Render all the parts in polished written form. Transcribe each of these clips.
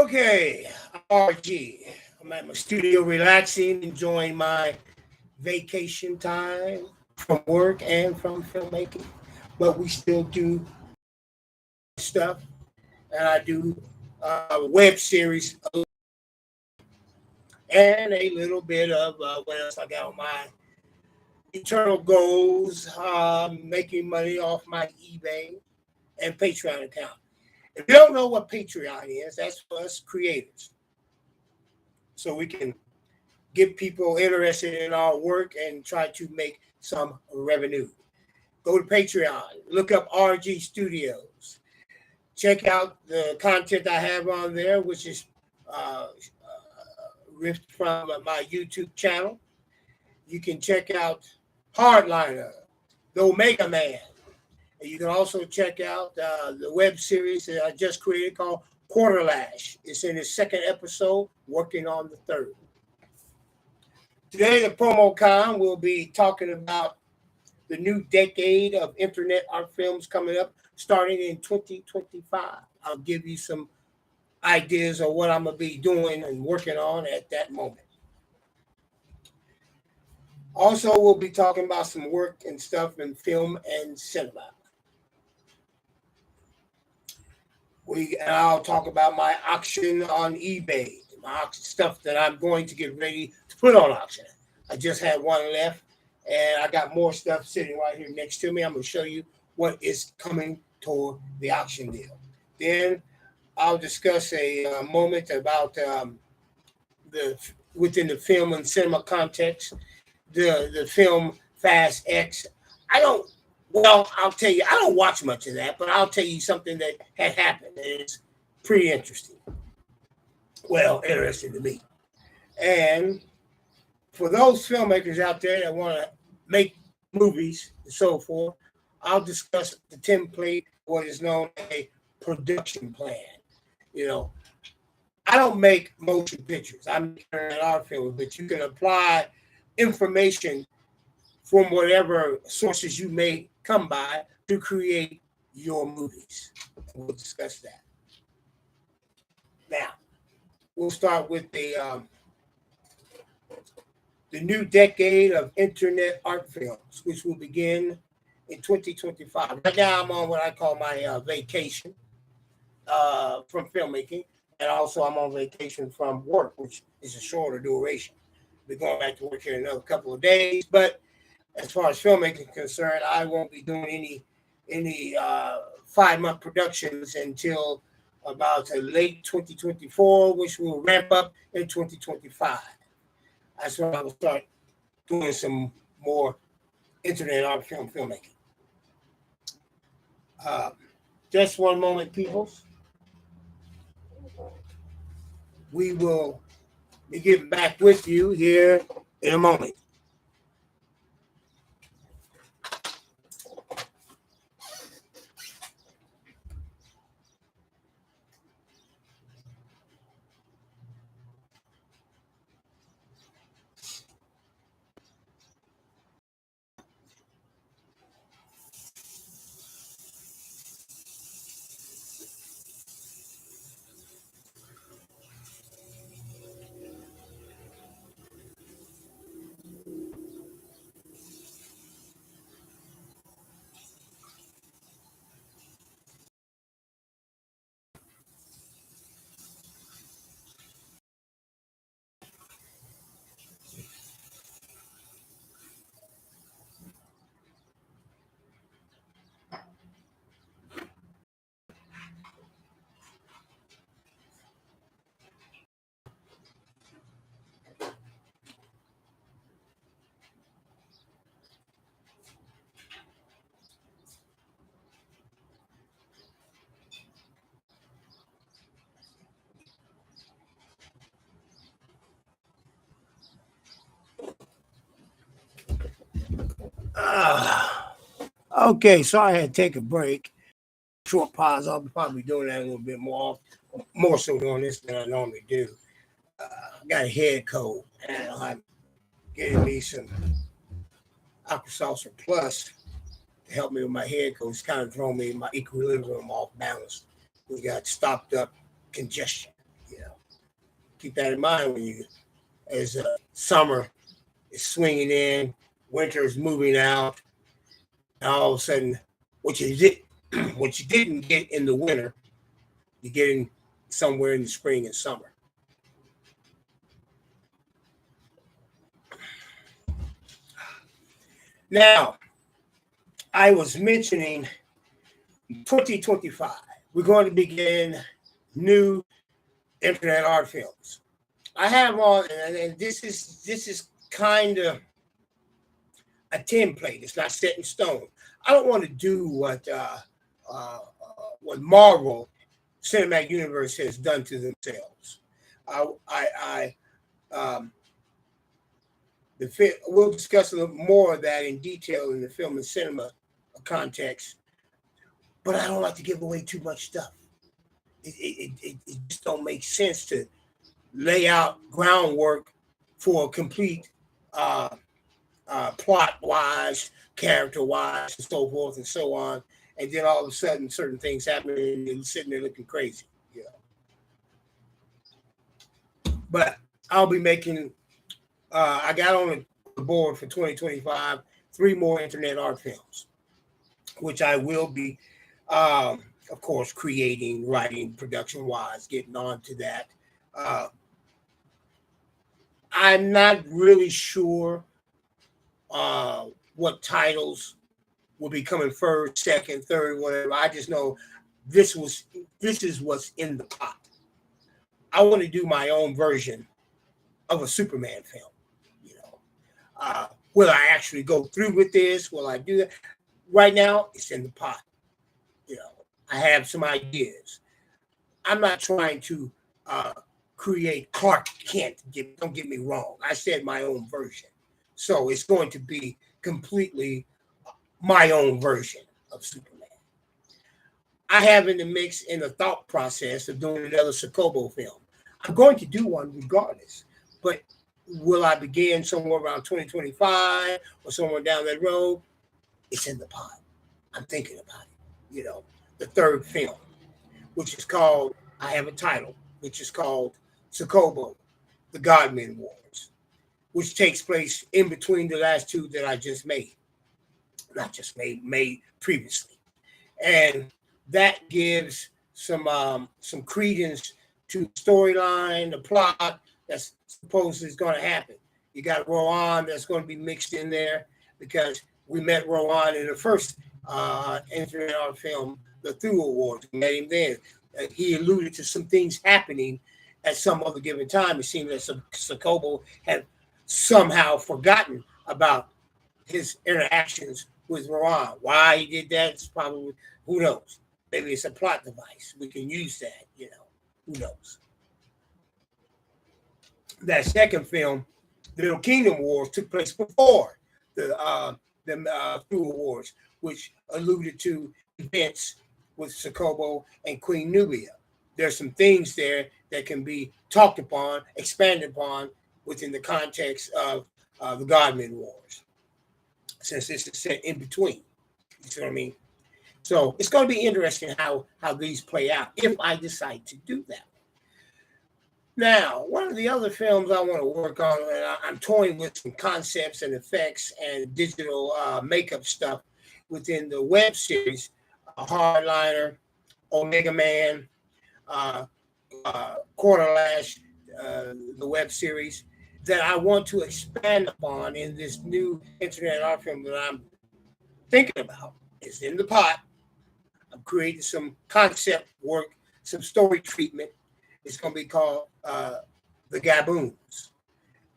Okay, RG. I'm at my studio relaxing, enjoying my vacation time from work and from filmmaking. But we still do stuff, and I do web series and a little bit of what else I got on my eternal goals, making money off my eBay and Patreon account. If you don't know what Patreon is, that's for us creators. So we can get people interested in our work and try to make some revenue. Go to Patreon, look up RG Studios, check out the content I have on there, which is ripped from my YouTube channel. You can check out Hardliner, the Omega Man. And you can also check out the web series that I just created called Quarterlash. It's in its second episode, working on the third. Today, the PromoCon will be talking about the new decade of internet art films coming up, starting in 2025. I'll give you some ideas of what I'm going to be doing and working on at that moment. Also, we'll be talking about some work and stuff in film and cinema. I'll talk about my auction on eBay, my stuff that I'm going to get ready to put on auction. I just had one left, and I got more stuff sitting right here next to me. I'm going to show you what is coming toward the auction deal. Then I'll discuss a moment about the within the film and cinema context, the film Fast X. I'll tell you, I don't watch much of that, but I'll tell you something that had happened. And it's pretty interesting. Well, interesting to me. And for those filmmakers out there that want to make movies and so forth, I'll discuss the template, what is known as a production plan. You know, I don't make motion pictures. I'm making an art film, but you can apply information from whatever sources you may come by to create your movies. We'll discuss that. Now, we'll start with the new decade of internet art films, which will begin in 2025. Right now, I'm on what I call my vacation from filmmaking, and also I'm on vacation from work, which is a shorter duration. We're going back to work here in another couple of days, but as far as filmmaking is concerned, I won't be doing any 5-month productions until about late 2024, which will ramp up in 2025. That's when I will start doing some more internet art film filmmaking. Just one moment, peoples. We will be getting back with you here in a moment. Okay, so I had to take a break. Short pause. I'll be probably doing that a little bit more so doing this than I normally do. I got a head cold, and I'm getting me some Alka-Seltzer Plus to help me with my head cold. It's kind of throwing me my equilibrium off balance. We got stopped up congestion. You know, Keep that in mind when you, as summer is swinging in, winter is moving out, and all of a sudden, what you did, what you didn't get in the winter, you're getting somewhere in the spring and summer. Now, I was mentioning 2025. We're going to begin new internet art films. I have on, and this is kind of a template. It's not set in stone. I don't want to do what Marvel Cinematic Universe has done to themselves. We'll discuss a little more of that in detail in the film and cinema context, but I don't like to give away too much stuff. It just don't make sense to lay out groundwork for a complete plot-wise, character-wise, and so forth and so on, and then all of a sudden certain things happen and you're sitting there looking crazy, you know. But I'll be making. I got on the board for 2025 3 more internet art films, which I will be, of course, creating, writing, production-wise, getting on to that. I'm not really sure what titles will be coming first, second, third, whatever. I just know this is what's in the pot. I want to do my own version of a Superman film. You know, will I actually go through with this? Will I do that? Right now, it's in the pot. You know, I have some ideas. I'm not trying to create Clark Kent. Don't get me wrong. I said my own version. So it's going to be completely my own version of Superman. I have in the mix in the thought process of doing another Sokobo film. I'm going to do one regardless, but will I begin somewhere around 2025 or somewhere down that road? It's in the pot. I'm thinking about it. You know, the third film, which is called, I have a title, which is called Sokobo, The Godmen Wars, which takes place in between the last 2 that I just made. Not just made previously. And that gives some credence to the storyline, the plot that's supposedly is going to happen. You got Rowan that's going to be mixed in there because we met Rowan in the first internet art film, The Through Awards. We met him then. He alluded to some things happening at some other given time. It seemed that Sokobo had somehow forgotten about his interactions with Rowan. Why he did that is probably, who knows? Maybe it's a plot device. We can use that, you know. Who knows? That second film, The Little Kingdom Wars, took place before the Through Awards, which alluded to events with Sokobo and Queen Nubia. There's some things there that can be talked upon, expanded upon within the context of the Godmen Wars, since this is set in between. You see what I mean? So it's going to be interesting how these play out if I decide to do that. Now, one of the other films I want to work on, and I'm toying with some concepts and effects and digital makeup stuff within the web series, Hardliner, Omega Man, Quarter Lash, the web series, that I want to expand upon in this new internet art film that I'm thinking about. It's in the pot. I'm creating some concept work, some story treatment. It's going to be called The Gaboons.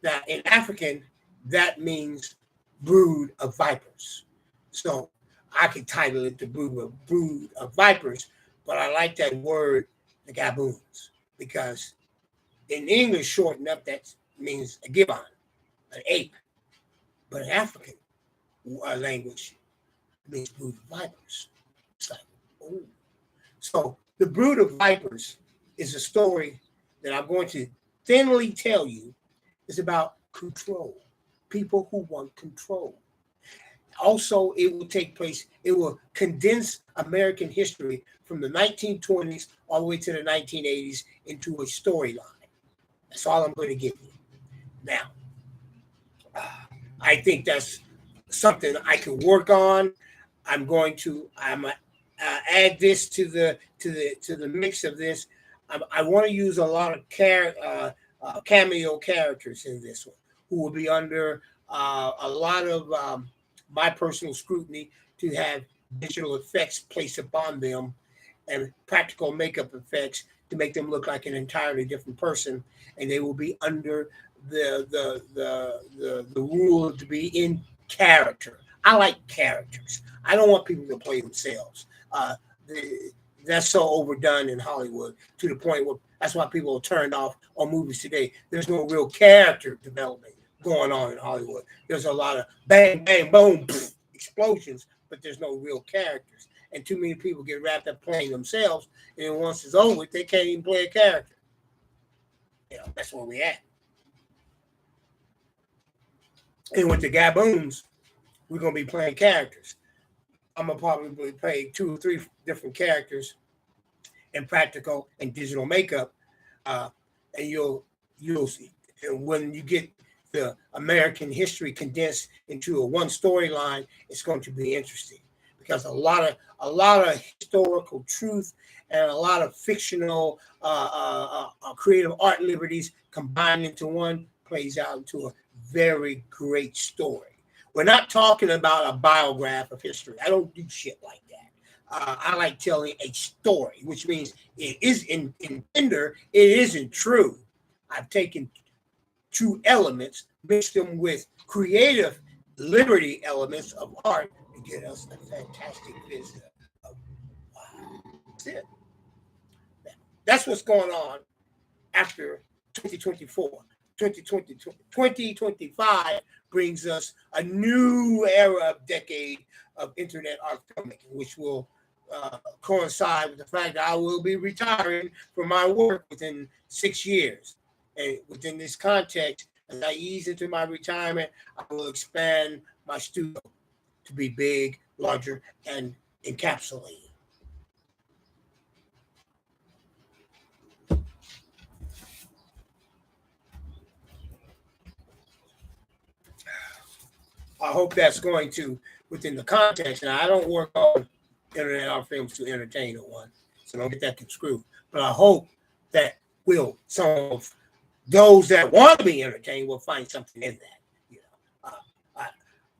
Now, in African, that means brood of vipers. So I could title it The Brood of Vipers, but I like that word, The Gaboons, because in English, shortened up, that means a gibbon, an ape. But in African language, it means brood of vipers. It's like, oh. So The Brood of Vipers is a story that I'm going to thinly tell you is about control, people who want control. Also, it will take place, it will condense American history from the 1920s all the way to the 1980s into a storyline. That's all I'm going to give you. Now, I think that's something I can work on. I'm add this to the mix of this. I want to use a lot of cameo characters in this one, who will be under a lot of my personal scrutiny to have digital effects placed upon them and practical makeup effects to make them look like an entirely different person, and they will be under the rule to be in character. I like characters. I don't want people to play themselves. The, that's so overdone in Hollywood to the point where that's why people are turned off on movies today. There's no real character development going on in Hollywood. There's a lot of bang, bang, boom, pff, explosions, but there's no real characters. And too many people get wrapped up playing themselves, and then once it's over, they can't even play a character. That's where we at. And with the Gaboons, we're gonna be playing characters. I'm gonna probably play 2 or 3 different characters in practical and digital makeup, and you'll see. And when you get the American history condensed into a one storyline, it's going to be interesting because a lot of historical truth and a lot of fictional creative art liberties combined into one plays out into a very great story. We're not talking about a biograph of history. I don't do shit like that. I like telling a story, which means it is in tender, it isn't true. I've taken true elements, mixed them with creative liberty elements of art to get us a fantastic vision of wow. That's it. That's what's going on after 2024. 2025 brings us a new era of decade of internet art filmmaking, which will coincide with the fact that I will be retiring from my work within 6 years. And within this context, as I ease into my retirement, I will expand my studio to be big, larger, and encapsulated. I hope that's going to, within the context, and I don't work on internet art films to entertain no one, so don't get that construed. But I hope that some of those that want to be entertained will find something in that. I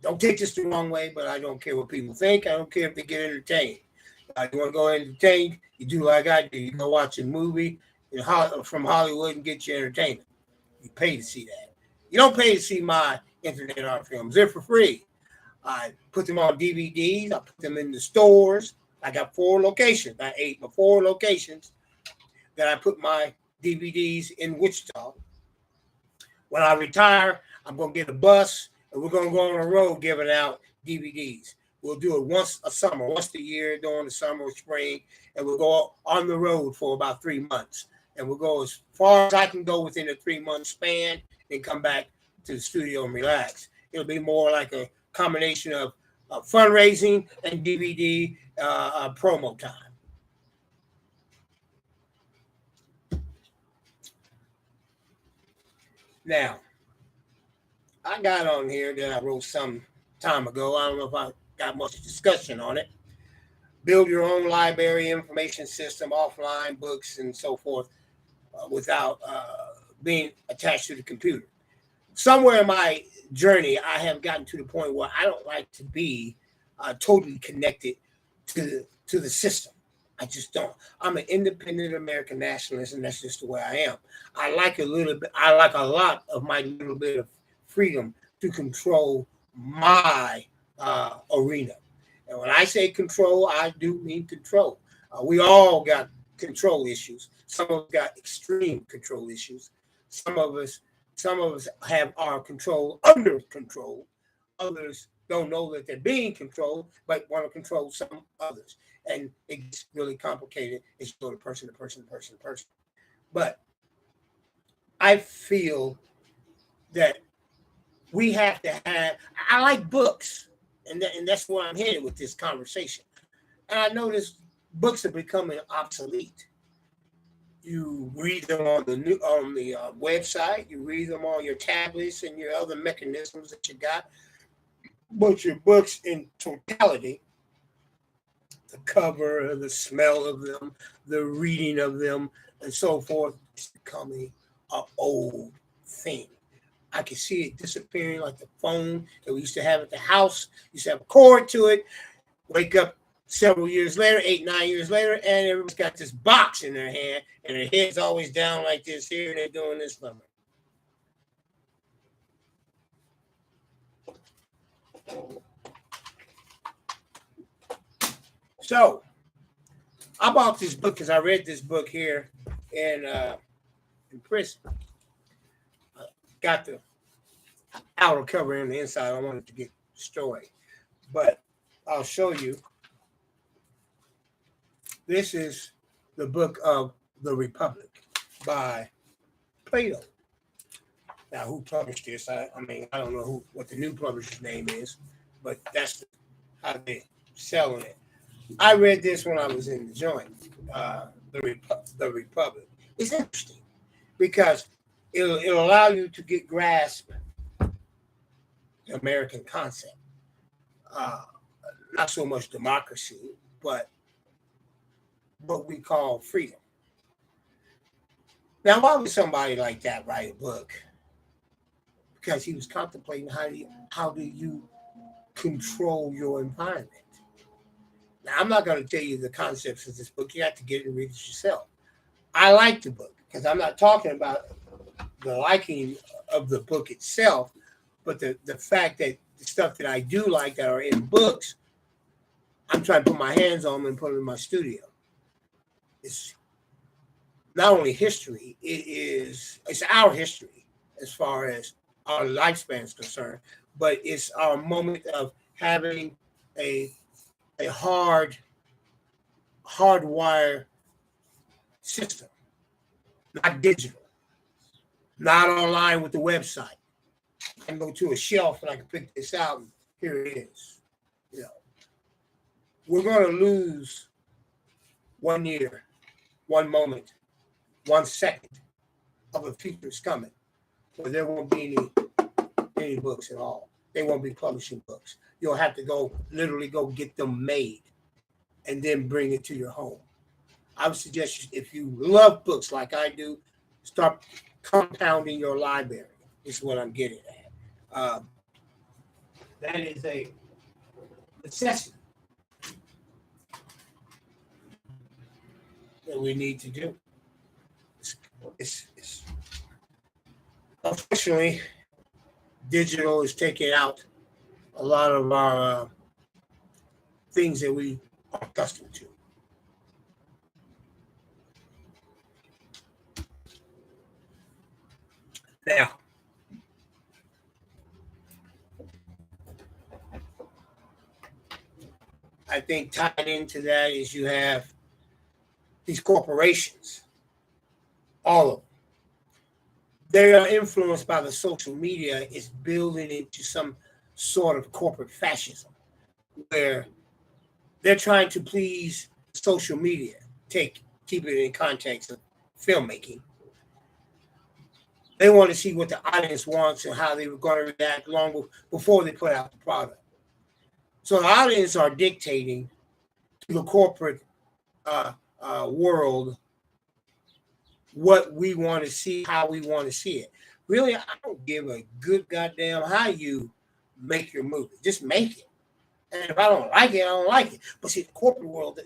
don't take this the wrong way, but I don't care what people think. I don't care if they get entertained. You want to go entertained, you do like I do. You go watch a movie from Hollywood and get your entertainment. You pay to see that. You don't pay to see my internet art films. They're for free. I put them on DVDs. I put them in the stores. I got 4 locations. I 4 locations that I put my DVDs in Wichita. When I retire, I'm going to get a bus and we're going to go on the road giving out DVDs. We'll do it once a year during the summer or spring, and we'll go on the road for about 3 months. And we'll go as far as I can go within a 3-month span and come back to the studio and relax. It'll be more like a combination of fundraising and DVD promo time. Now, I got on here that I wrote some time ago. I don't know if I got much discussion on it. Build your own library information system, offline books, and so forth, without being attached to the computer. Somewhere in my journey, I have gotten to the point where I don't like to be totally connected to the system. I just don't. I'm an independent American nationalist, and that's just the way I am. I like a lot of my little bit of freedom to control my arena. And when I say control, I do mean control. We all got control issues. Some of us got extreme control issues. Some of us have our control under control. Others don't know that they're being controlled, but want to control some others. And it gets really complicated as you go to person to person to person to person. But I feel that we have to have, I like books, and that's where I'm headed with this conversation. And I notice books are becoming obsolete. You read them on the website. You read them on your tablets and your other mechanisms that you got. But your books in totality, the cover, the smell of them, the reading of them, and so forth, is becoming an old thing. I can see it disappearing like the phone that we used to have at the house. Used to have a cord to it. Wake up several years later, 8, 9 years later, and everybody's got this box in their hand, and their head's always down like this here, and they're doing this number. So I bought this book because I read this book here in prison. Got the outer cover and the inside. I don't want it to get destroyed, but I'll show you. This is the book of The Republic by Plato. Now, who published this? I mean, I don't know what the new publisher's name is, but that's how they're selling it. I read this when I was in the joint, the Republic. It's interesting because it'll allow you to grasp the American concept. Not so much democracy, but what we call freedom. Now, why would somebody like that write a book? Because he was contemplating how do you control your environment. Now, I'm not going to tell you the concepts of this book. You have to get it and read it yourself. I like the book because I'm not talking about the liking of the book itself, but the fact that the stuff that I do like that are in books, I'm trying to put my hands on them and put them in my studio. It's not only history, it's our history as far as our lifespan is concerned, but it's our moment of having a hardwire system, not digital, not online with the website. I can go to a shelf and I can pick this out and here it is. You know, we're going to lose 1 year, 1 moment, 1 second of a future is coming where there won't be any books at all. They won't be publishing books. You'll have to literally go get them made and then bring it to your home. I would suggest if you love books like I do, start compounding your library. Is what I'm getting at. That is a necessity that we need to do. It's unfortunately, digital is taking out a lot of our things that we are accustomed to. Now, I think tied into that is you have these corporations, all of them. They are influenced by the social media. It's building into some sort of corporate fascism where they're trying to please social media. Keep it in context of filmmaking. They want to see what the audience wants and how they were going to react long before they put out the product. So the audience are dictating to the corporate world what we want to see, how we want to see it. Really, I don't give a good goddamn how you make your movie. Just make it. And if I don't like it, I don't like it. But see, the corporate world,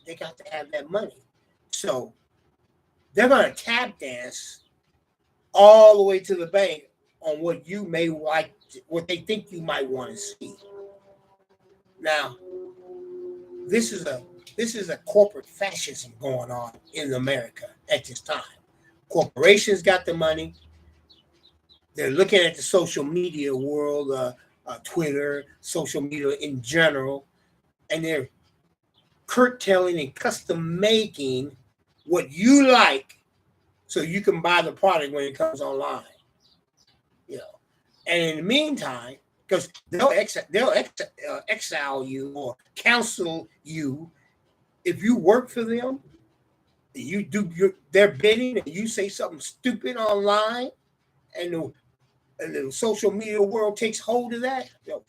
they got to have that money. So they're going to tap dance all the way to the bank on what you may like, what they think you might want to see. Now, this is a corporate fascism going on in America at this time. Corporations got the money. They're looking at the social media world, Twitter, social media in general, and they're curtailing and custom making what you like so you can buy the product when it comes online. You know, and in the meantime, because they'll exile you or counsel you if you work for them. You do their bidding, and you say something stupid online, and the social media world takes hold of that, they'll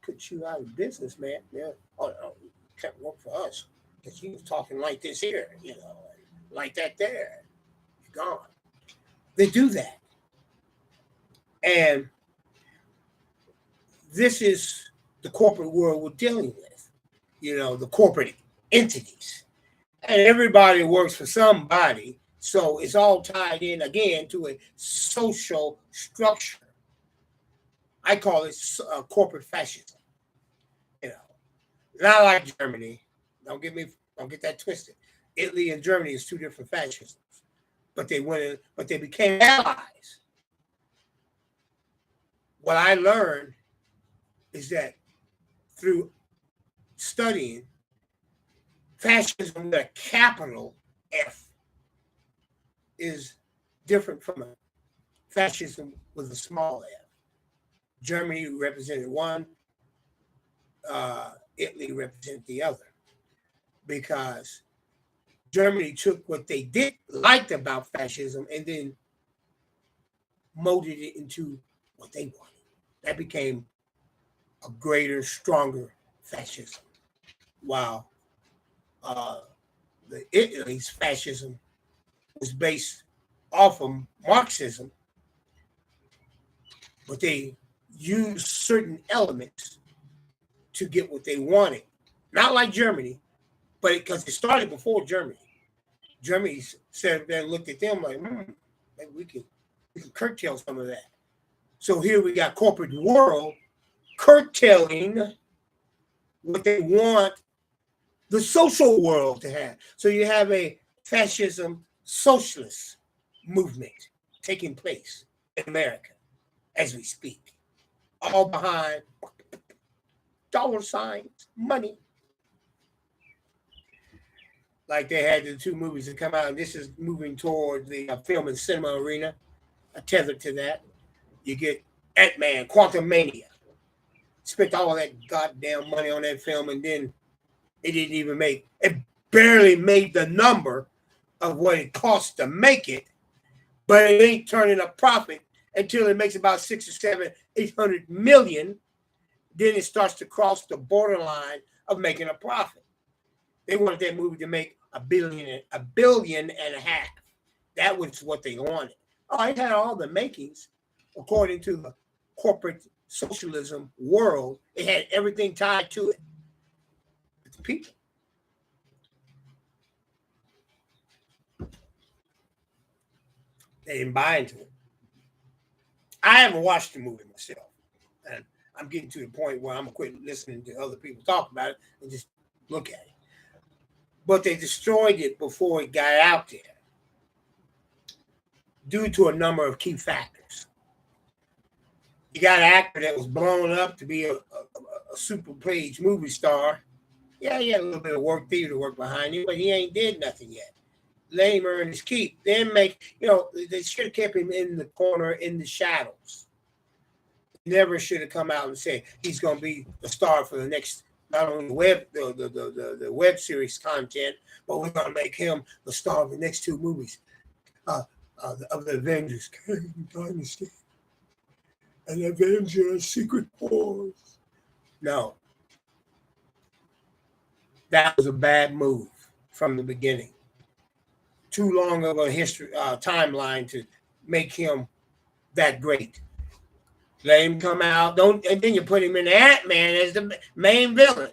put you out of business, man. Yeah, oh, no, you can't work for us because you was talking like this here, like that there. You're gone. They do that, and this is the corporate world we're dealing with. The corporate entities, and everybody works for somebody. So it's all tied in again to a social structure. I call it corporate fascism. You know, Not like Germany. Don't get that twisted. Italy and Germany is two different fascisms, but they became allies. What I learned is that through studying fascism with a capital F is different from a fascism with a small f. Germany represented one, Italy represented the other, because Germany took what they did liked about fascism and then molded it into what they wanted. That became a greater, stronger fascism. While the Italy's fascism was based off of Marxism, but they used certain elements to get what they wanted. Not like Germany, but because it started before Germany. Germany sat there and looked at them like, maybe we can curtail some of that. So here we got corporate world curtailing what they want the social world to have. So you have a fascism socialist movement taking place in America as we speak, all behind dollar signs, money. Like they had the two movies that come out, and this is moving toward the film and cinema arena. Tethered to that, you get Ant-Man, Quantum Mania. Spent all that goddamn money on that film, and then it didn't even make it. Barely made the number of what it cost to make it, but it ain't turning a profit until it makes about 6 or 7, 800 million. Then it starts to cross the borderline of making a profit. They wanted that movie to make a billion and a half. That was what they wanted. Oh, it had all the makings, according to the corporate socialism world. It had everything tied to it. But the people, they didn't buy into it. I haven't watched the movie myself, and I'm getting to the point where I'm gonna quit listening to other people talk about it and just look at it. But they destroyed it before it got out there due to a number of key factors. You got an actor that was blown up to be a super page movie star. Yeah, he had a little bit of theater work behind him, but he ain't did nothing yet. Let him earn his keep. Then they should have kept him in the corner in the shadows. Never should have come out and said he's going to be the star for the next, not only the web series content, but we're going to make him the star of the next two movies of the Avengers, Dynasty, and Avengers Secret Wars. No, that was a bad move from the beginning. Too long of a timeline to make him that great. Let him come out, and then you put him in Ant-Man as the main villain.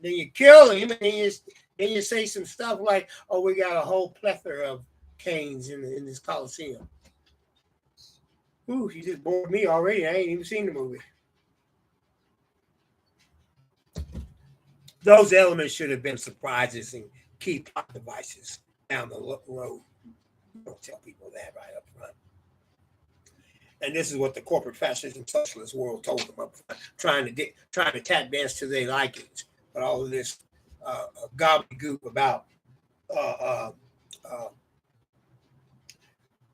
Then you kill him, and then you say some stuff like, "Oh, we got a whole plethora of Kanes in this Coliseum." Ooh, you just bored me already. I ain't even seen the movie. Those elements should have been surprises and key plot devices down the road. Don't tell people that right up front. And this is what the corporate fascist and socialist world told them up front, trying to tap dance to their likings. But all of this gobbledygook about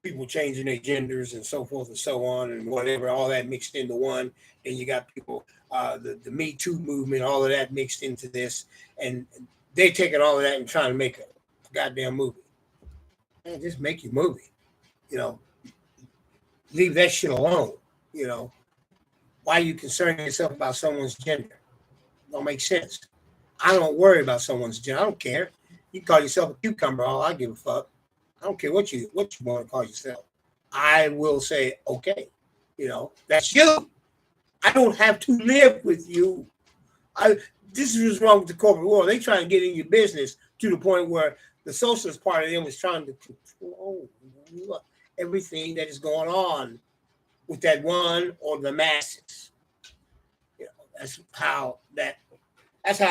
people changing their genders and so forth and so on and whatever, all that mixed into one. And you got people, the Me Too movement, all of that mixed into this. And they're taking all of that and trying to make a goddamn movie. Man, just make your movie. You know, leave that shit alone. You know, why are you concerning yourself about someone's gender? Don't make sense. I don't worry about someone's gender. I don't care. You call yourself a cucumber, all I give a fuck. I don't care what you want to call yourself. I will say, okay, you know, that's you. I don't have to live with you. This is what's wrong with the corporate world. They trying to get in your business to the point where the socialist part of them is trying to control everything that is going on with that one or the masses. You know, that's how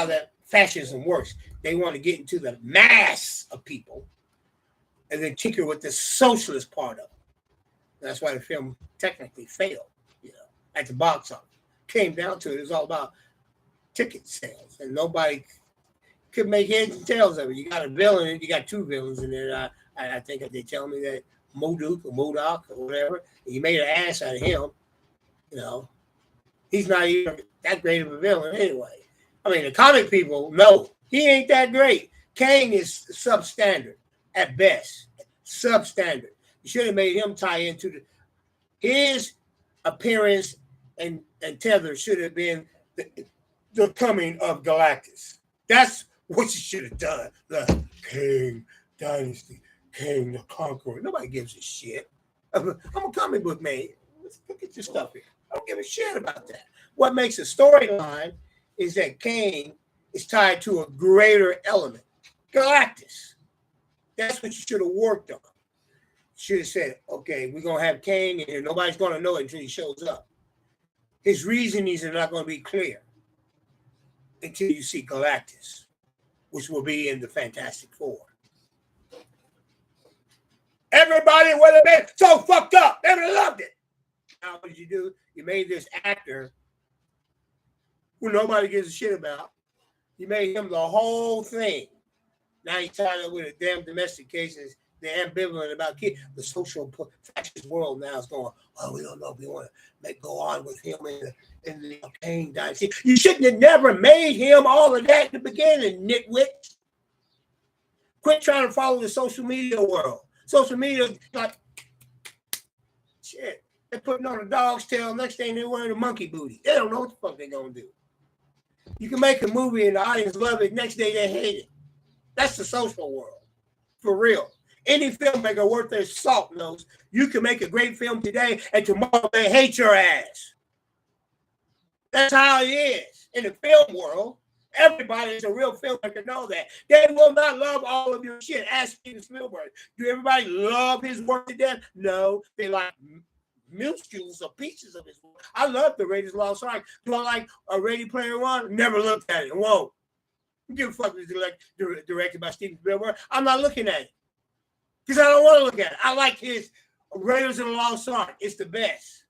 that fascism works. They want to get into the mass of people and then tinker with the socialist part of it. That's why the film technically failed, you know, at the box office. Came down to it was all about ticket sales, and nobody could make heads and tails of it. You got a villain, you got two villains in there. I think they tell me that Modoc or whatever, you made an ass out of him. You know, he's not even that great of a villain anyway. I mean, the comic people know he ain't that great. Kang is substandard at best, substandard. You should have made him tie into his appearance and tether should have been the coming of Galactus. That's what you should have done. The Kang Dynasty, Kang the Conqueror. Nobody gives a shit. I'm a comic book man. Let's look at your stuff here. I don't give a shit about that. What makes a storyline is that Kang is tied to a greater element, Galactus. That's what you should have worked on. Should have said, okay, we're going to have Kang in here. Nobody's going to know it until he shows up. His reasonings are not going to be clear until you see Galactus, which will be in the Fantastic Four. Everybody would have been so fucked up. They would have loved it. Now, what did you do? You made this actor who nobody gives a shit about. You made him the whole thing. Now he's tied up with a damn domestic cases. They're ambivalent about kids. The social fascist world now is going, oh, we don't know if we want to go on with him in the Kang Dynasty. You shouldn't have never made him all of that in the beginning, nitwit. Quit trying to follow the social media world. Social media, like, shit. They're putting on a dog's tail. Next thing they're wearing a monkey booty. They don't know what the fuck they're going to do. You can make a movie and the audience love it. Next day they hate it. That's the social world. For real. Any filmmaker worth their salt knows you can make a great film today and tomorrow they hate your ass. That's how it is. In the film world, everybody is a real filmmaker know that. They will not love all of your shit. Ask Steven Spielberg. Do everybody love his work to death? No. They like minuscules or pieces of his work. I love The Raiders of the Lost Ark. Do I like a Ready Player One? Never looked at it. Won't. Give a fuck if it's directed by Steven Spielberg. I'm not looking at it. Because I don't want to look at it. I like his Raiders of the Lost Ark. It's the best.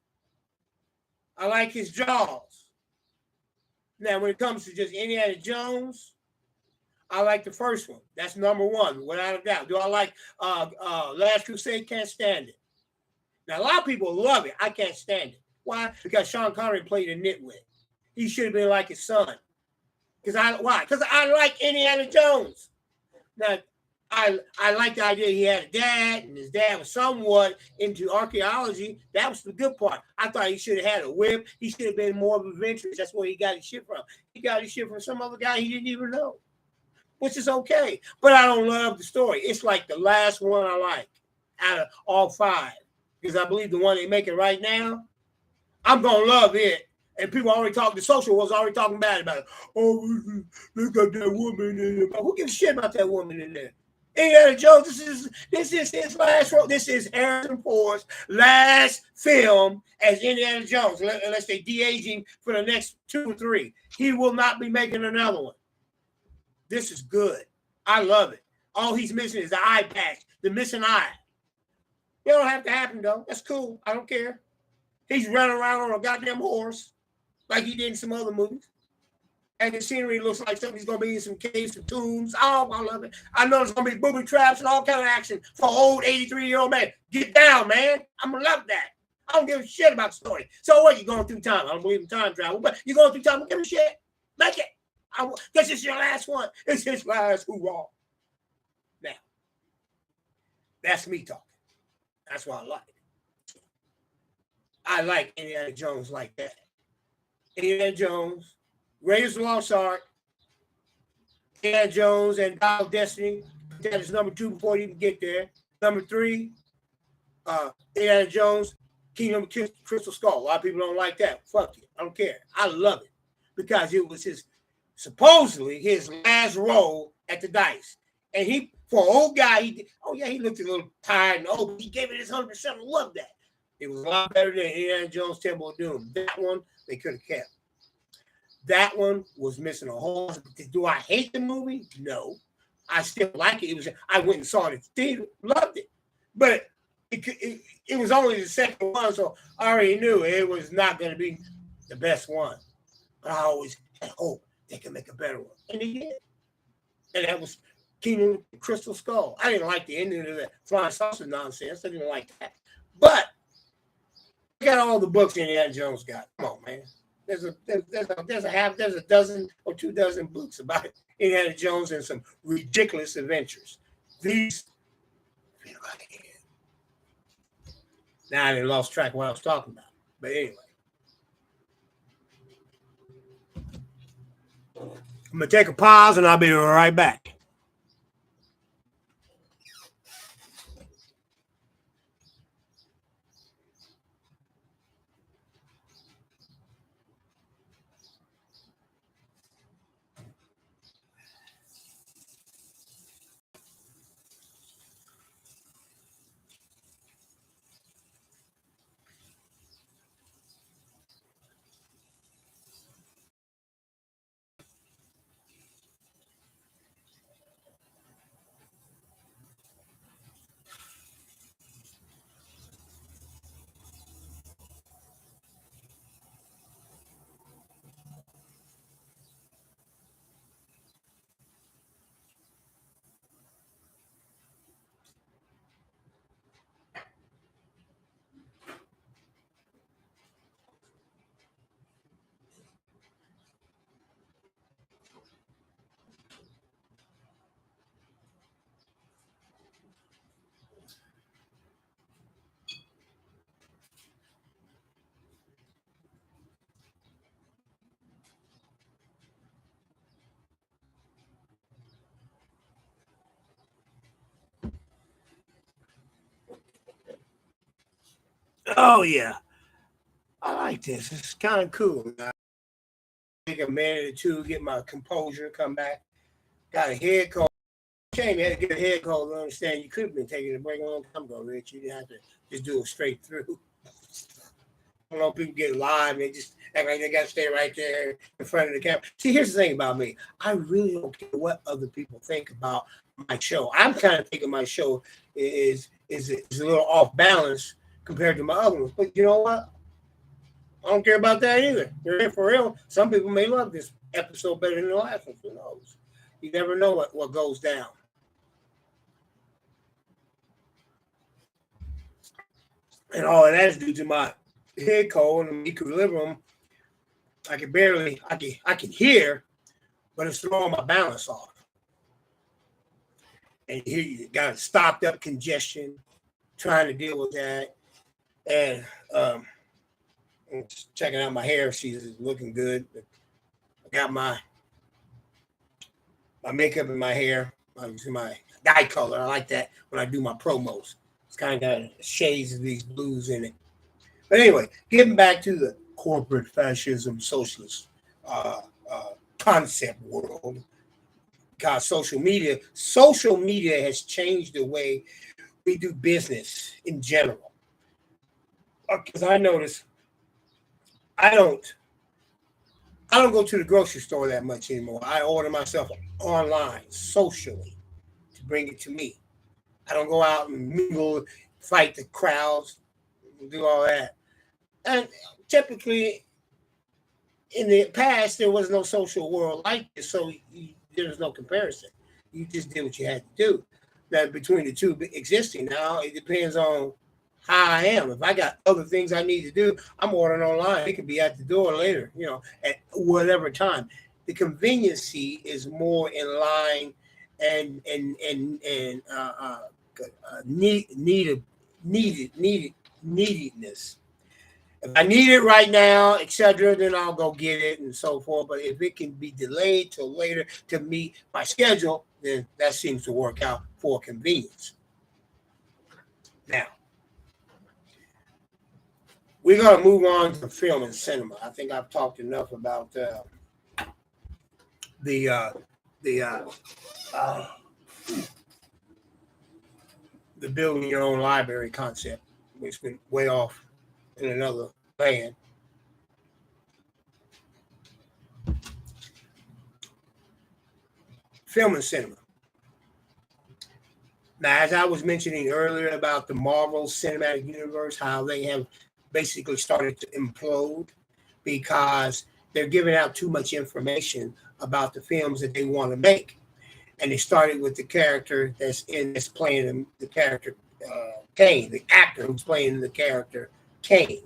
I like his Jaws. Now, when it comes to just Indiana Jones, I like the first one. That's number one, without a doubt. Do I like Last Crusade? Can't stand it. Now, a lot of people love it. I can't stand it. Why? Because Sean Connery played a nitwit. He should have been like his son. Why? Because I like Indiana Jones. Now, I like the idea he had a dad, and his dad was somewhat into archaeology. That was the good part. I thought he should have had a whip. He should have been more of an adventurous. That's where he got his shit from. He got his shit from some other guy he didn't even know, which is okay. But I don't love the story. It's like the last one I like out of all five, because I believe the one they're making right now, I'm going to love it. And people already talking, the social was already talking bad about it. Oh, they got that woman in there. Who gives a shit about that woman in there? Indiana Jones, this is his last role. This is Harrison Ford's last film as Indiana Jones, unless they de-aging for the next 2 or 3. He will not be making another one. This is good. I love it. All he's missing is the eye patch, the missing eye. It don't have to happen, though. That's cool. I don't care. He's running around on a goddamn horse like he did in some other movies. And the scenery looks like something he's going to be in some caves and tombs. Oh, I love it. I know there's going to be booby traps and all kind of action for an old 83-year-old man. Get down, man. I'm going to love that. I don't give a shit about the story. So what? You're going through time. I don't believe in time travel, but you're going through time. I don't give a shit. Make it. This is your last one. It's his last hoorah. Now, That's me talking. That's what I like. I like Indiana Jones like that. Indiana Jones, Raiders of the Lost Ark, Indiana Jones and Dial of Destiny. That is number 2 before you can get there. Number 3, Indiana Jones, Kingdom of Crystal Skull. A lot of people don't like that. Fuck you. I don't care. I love it because it was supposedly his last role at the Dice. And he, for an old guy, he looked a little tired and old, but he gave it his 100%. I love that. It was a lot better than Indiana Jones Temple of Doom. That one, they could have kept. That one was missing a whole. Do I hate the movie? No. I still like it. I went and saw it at the theater, loved it. But it was only the second one, so I already knew it was not going to be the best one. But I always had hope they could make a better one. And they did. And that was Kingdom of the Crystal Skull. I didn't like the ending of that flying saucer nonsense. I didn't like that. But I got all the books Indiana Jones got. Come on, man. There's a dozen or 2 dozen books about Indiana Jones and some ridiculous adventures. These, now I lost track of what I was talking about. But anyway, I'm gonna take a pause and I'll be right back. Oh yeah, I like this. It's kind of cool. I take a minute or two, get my composure, come back. Got a head cold. Shame you had to get a head cold to understand you could have been taking a break a long time ago, Rich. You didn't have to just do it straight through. I don't know, people get live and they just act like they got to stay right there in front of the camera. See, here's the thing about me. I really don't care what other people think about my show. I'm kind of thinking my show is a little off balance compared to my other ones. But you know what? I don't care about that either. For real. Some people may love this episode better than the last one. Who knows? You never know what goes down. And all of that is due to my head cold and equilibrium. I can hear, but it's throwing my balance off. And here you got stopped up congestion, trying to deal with that. And checking out my hair. She's looking good. I got my makeup in my hair. My dye color. I like that when I do my promos. It's kind of got shades of these blues in it. But anyway, getting back to the corporate fascism socialist concept world. God, social media has changed the way we do business in general. Because I notice I don't go to the grocery store that much anymore. I order myself online, socially, to bring it to me. I don't go out and mingle, fight the crowds, do all that. And typically, in the past, there was no social world like this, so there was no comparison. You just did what you had to do. Now, between the two existing now, it depends on how I am. If I got other things I need to do, I'm ordering online. It could be at the door later, at whatever time. The conveniency is more in line and neededness. If I need it right now, etc., then I'll go get it and so forth. But if it can be delayed till later to meet my schedule, then that seems to work out for convenience. Now, we're going to move on to film and cinema. I think I've talked enough about the building your own library concept, which went way off in another land. Film and cinema. Now, as I was mentioning earlier about the Marvel Cinematic Universe, how they have basically started to implode because they're giving out too much information about the films that they want to make. And they started with the character that's playing the character Kane, the actor who's playing the character Kane.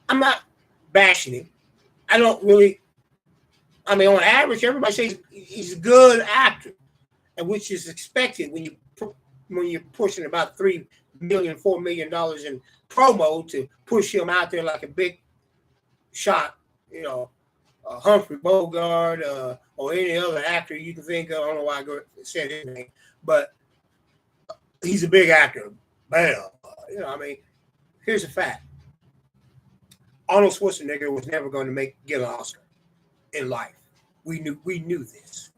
I'm not bashing him. I don't really. I mean, on average, everybody says he's a good actor, and which is expected when you're pushing about $3 million, $4 million in promo to push him out there like a big shot, Humphrey Bogart or any other actor you can think of. I don't know why I said his name, but he's a big actor. Bam. Here's a fact. Arnold Schwarzenegger was never going to get an Oscar in life. We knew this.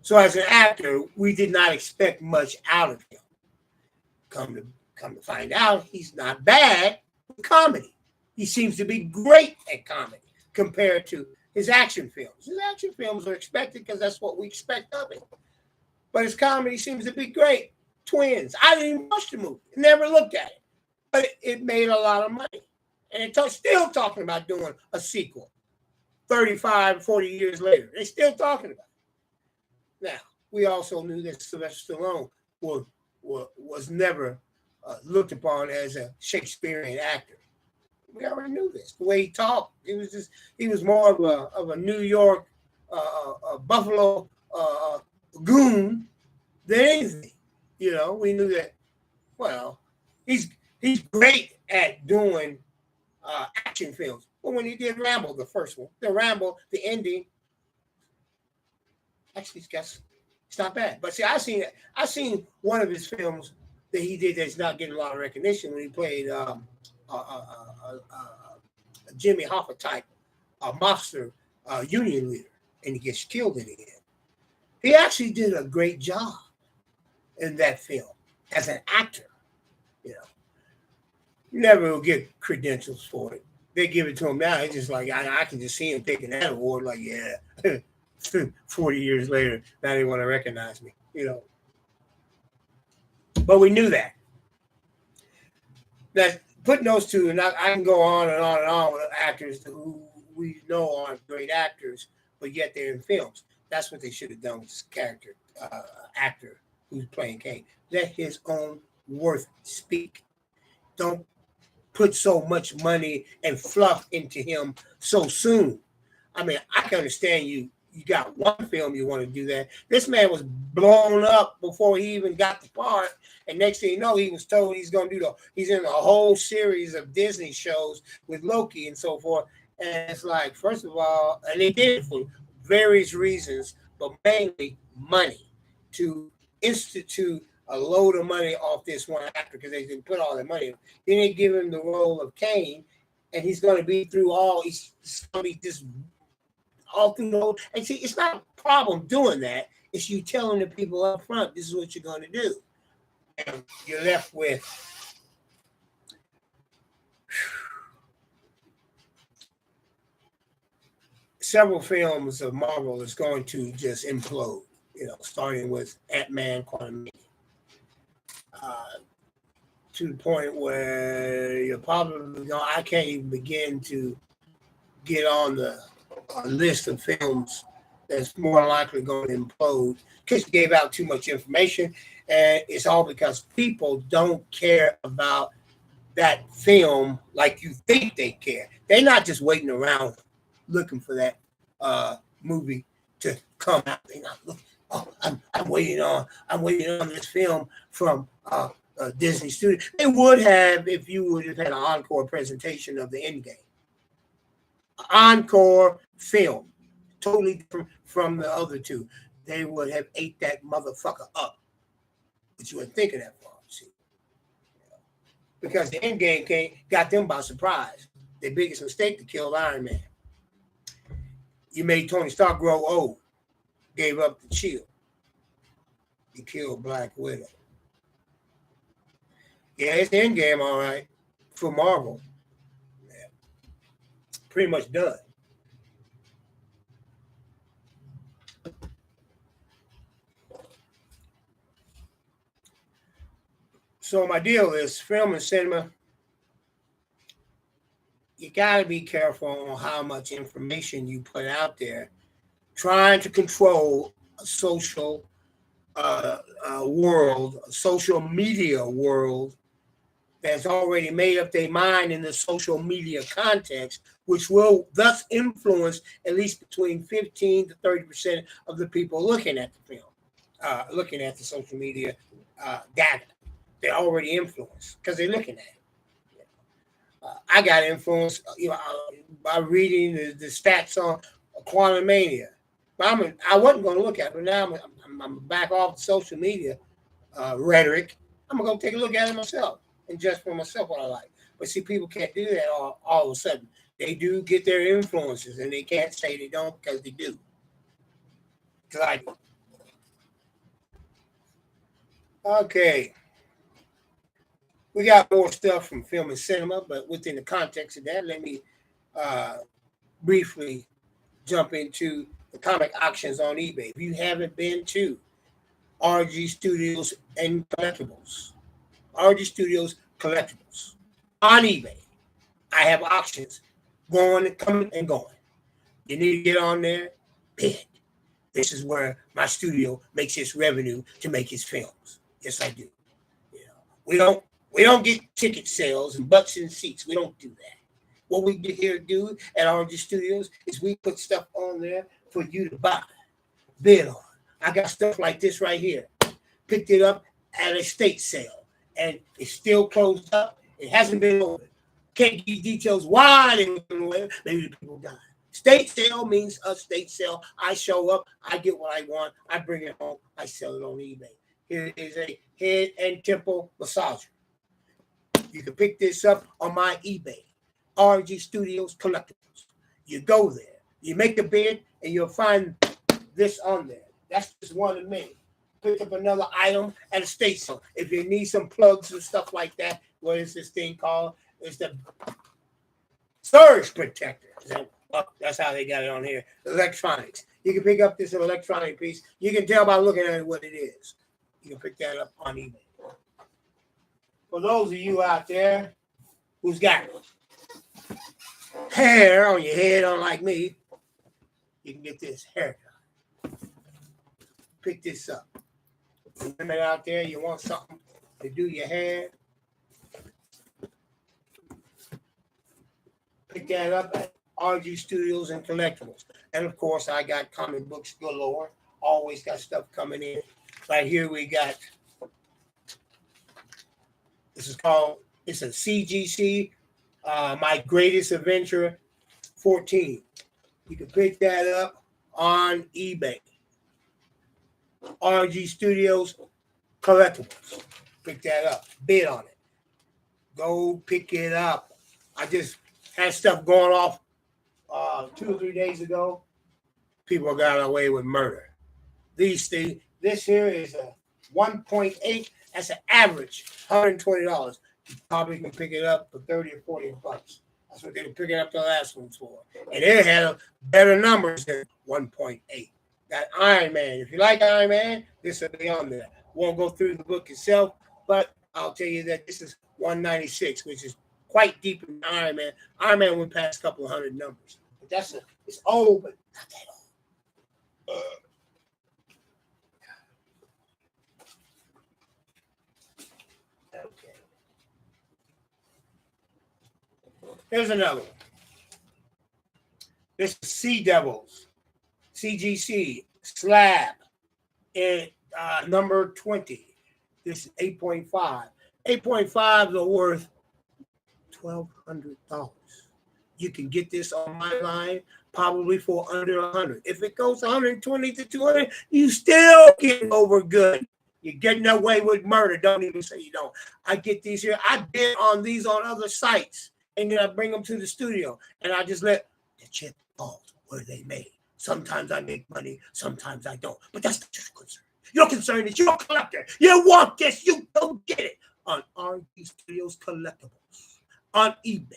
So as an actor, we did not expect much out of him. Come to find out, he's not bad with comedy. He seems to be great at comedy compared to his action films. His action films are expected because that's what we expect of him. But his comedy seems to be great. Twins. I didn't even watch the movie. Never looked at it. But it made a lot of money. And they're still talking about doing a sequel 35, 40 years later. They're still talking about it. Now, we also knew that Sylvester Stallone was never looked upon as a Shakespearean actor. We already knew this. The way he talked, he was more of a New York, Buffalo goon than anything. We knew that. Well, he's great at doing action films. But when he did Rambo, the first one, the ending, actually, it's not bad. But see, I seen one of his films that he did that's not getting a lot of recognition when he played a Jimmy Hoffa type, a mobster union leader, and he gets killed in the end. He actually did a great job in that film as an actor. You never will get credentials for it. They give it to him now. It's just like I can just see him taking that award. Like, yeah, 40 years later, now they want to recognize me. But we knew that. That putting those two, and I can go on and on and on with actors who we know aren't great actors, but yet they're in films. That's what they should have done with this character actor who's playing Kane. Let his own worth speak. Don't put so much money and fluff into him so soon. I mean, I can understand you got one film you want to do that. This man was blown up before he even got the part, and next thing you know, he was told he's going to do he's in a whole series of Disney shows with Loki and so forth. And it's like, first of all, and they did it for various reasons, but mainly money, to institute a load of money off this one actor because they didn't put all their money in. Then they give him the role of Kane, and he's going to be through he's going to be just all through the whole. And see, it's not a problem doing that. It's you telling the people up front, this is what you're going to do. And you're left with several films of Marvel is going to just implode, starting with Ant-Man, Quantumania. To the point where you're probably I can't even begin to get on the list of films that's more likely going to implode because you gave out too much information, and it's all because people don't care about that film like you think they care. They're not just waiting around looking for that movie to come out. They're not looking. Oh, I'm waiting on this film from Disney studio. They would have if you would have had an encore presentation of the Endgame. Encore film, totally different from the other two. They would have ate that motherfucker up. But you wouldn't think of that for them, see. Because the Endgame got them by surprise. Their biggest mistake to kill Iron Man. You made Tony Stark grow old, gave up the shield. You killed Black Widow. Yeah, it's the Endgame, all right, for Marvel. Yeah. Pretty much done. So my deal is film and cinema. You got to be careful on how much information you put out there. Trying to control a social world, a social media world that's already made up their mind in the social media context, which will thus influence at least between 15 to 30% of the people looking at the film, looking at the social media data. They're already influenced because they're looking at it. I got influenced, by reading the stats on Quantumania. But I wasn't going to look at it, but now I'm back off social media rhetoric. I'm going to take a look at it myself and judge for myself what I like. But see, people can't do that all of a sudden. They do get their influences, and they can't say they don't because they do. Because I do. Okay. We got more stuff from film and cinema, but within the context of that, let me briefly jump into the comic auctions on eBay. If you haven't been to RG Studios and Collectibles, RG Studios Collectibles on eBay, I have auctions going and coming and going. You need to get on there, bid. This is where my studio makes its revenue to make its films. Yes, I do. We don't get ticket sales and butts in seats. We don't do that. What we do at RG Studios is we put stuff on there for you to buy, bid on. I got stuff like this right here. Picked it up at a estate sale, and it's still closed up. It hasn't been open. Can't give you details why they went away. Maybe the people died. State sale means a state sale. I show up, I get what I want, I bring it home, I sell it on eBay. Here is a head and temple massager. You can pick this up on my eBay, RG Studios Collectibles. You go there, you make the bid, and you'll find this on there. That's just one of many. Pick up another item at a state sale. If you need some plugs and stuff like that, what is this thing called? It's the surge protector. That's how they got it on here. Electronics. You can pick up this electronic piece. You can tell by looking at it what it is. You can pick that up on eBay. For those of you out there who's got hair on your head, unlike me, you can get this haircut. Pick this up. Women out there, you want something to do your hair, pick that up at RG Studios and Collectibles. And of course, I got comic books galore. Always got stuff coming in. Right here we got, it's a CGC, My Greatest Adventure 14. You can pick that up on eBay. RG Studios Collectibles. Pick that up. Bid on it. Go pick it up. I just had stuff going off 2 or 3 days ago. People got away with murder. These things, this here is a 1.8. That's an average $120. You probably can pick it up for 30 or 40 bucks. That's what they were picking up the last ones for. And it had better numbers than 1.8. Got Iron Man. If you like Iron Man, this will be on there. Won't go through the book itself, but I'll tell you that this is 196, which is quite deep in Iron Man. Iron Man went past a couple of hundred numbers. But it's old, but not that old. Okay. Here's another one. This is Sea Devils, CGC, slab, number 20. This is 8.5. 8.5s are worth $1,200. You can get this on my line probably for under 100. If it goes 120 to 200, you still getting over good. You're getting away with murder. Don't even say you don't. I get these here. I bid on these on other sites, and then I bring them to the studio, and I just let the chip fall where they made. Sometimes I make money, sometimes I don't. But that's not your concern. Your concern is you're a collector. You want this, you go get it on RG Studios Collectibles on eBay.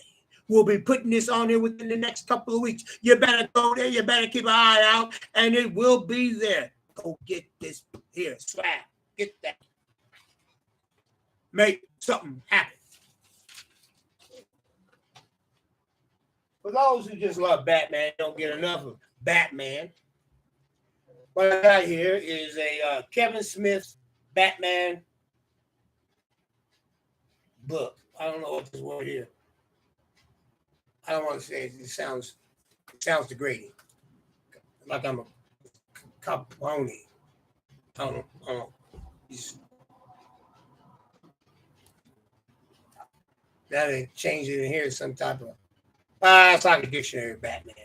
We'll be putting this on here within the next couple of weeks. You better go there. You better keep an eye out, and it will be there. Go get this here. Slab. Get that. Make something happen. For those who just love Batman, don't get enough of Batman. What I got here is a Kevin Smith Batman book. I don't know what this word here. I don't want to say it. It sounds degrading. Like I'm a Capone. I don't know. Now they changed it in here to some type of it's like a dictionary of Batman.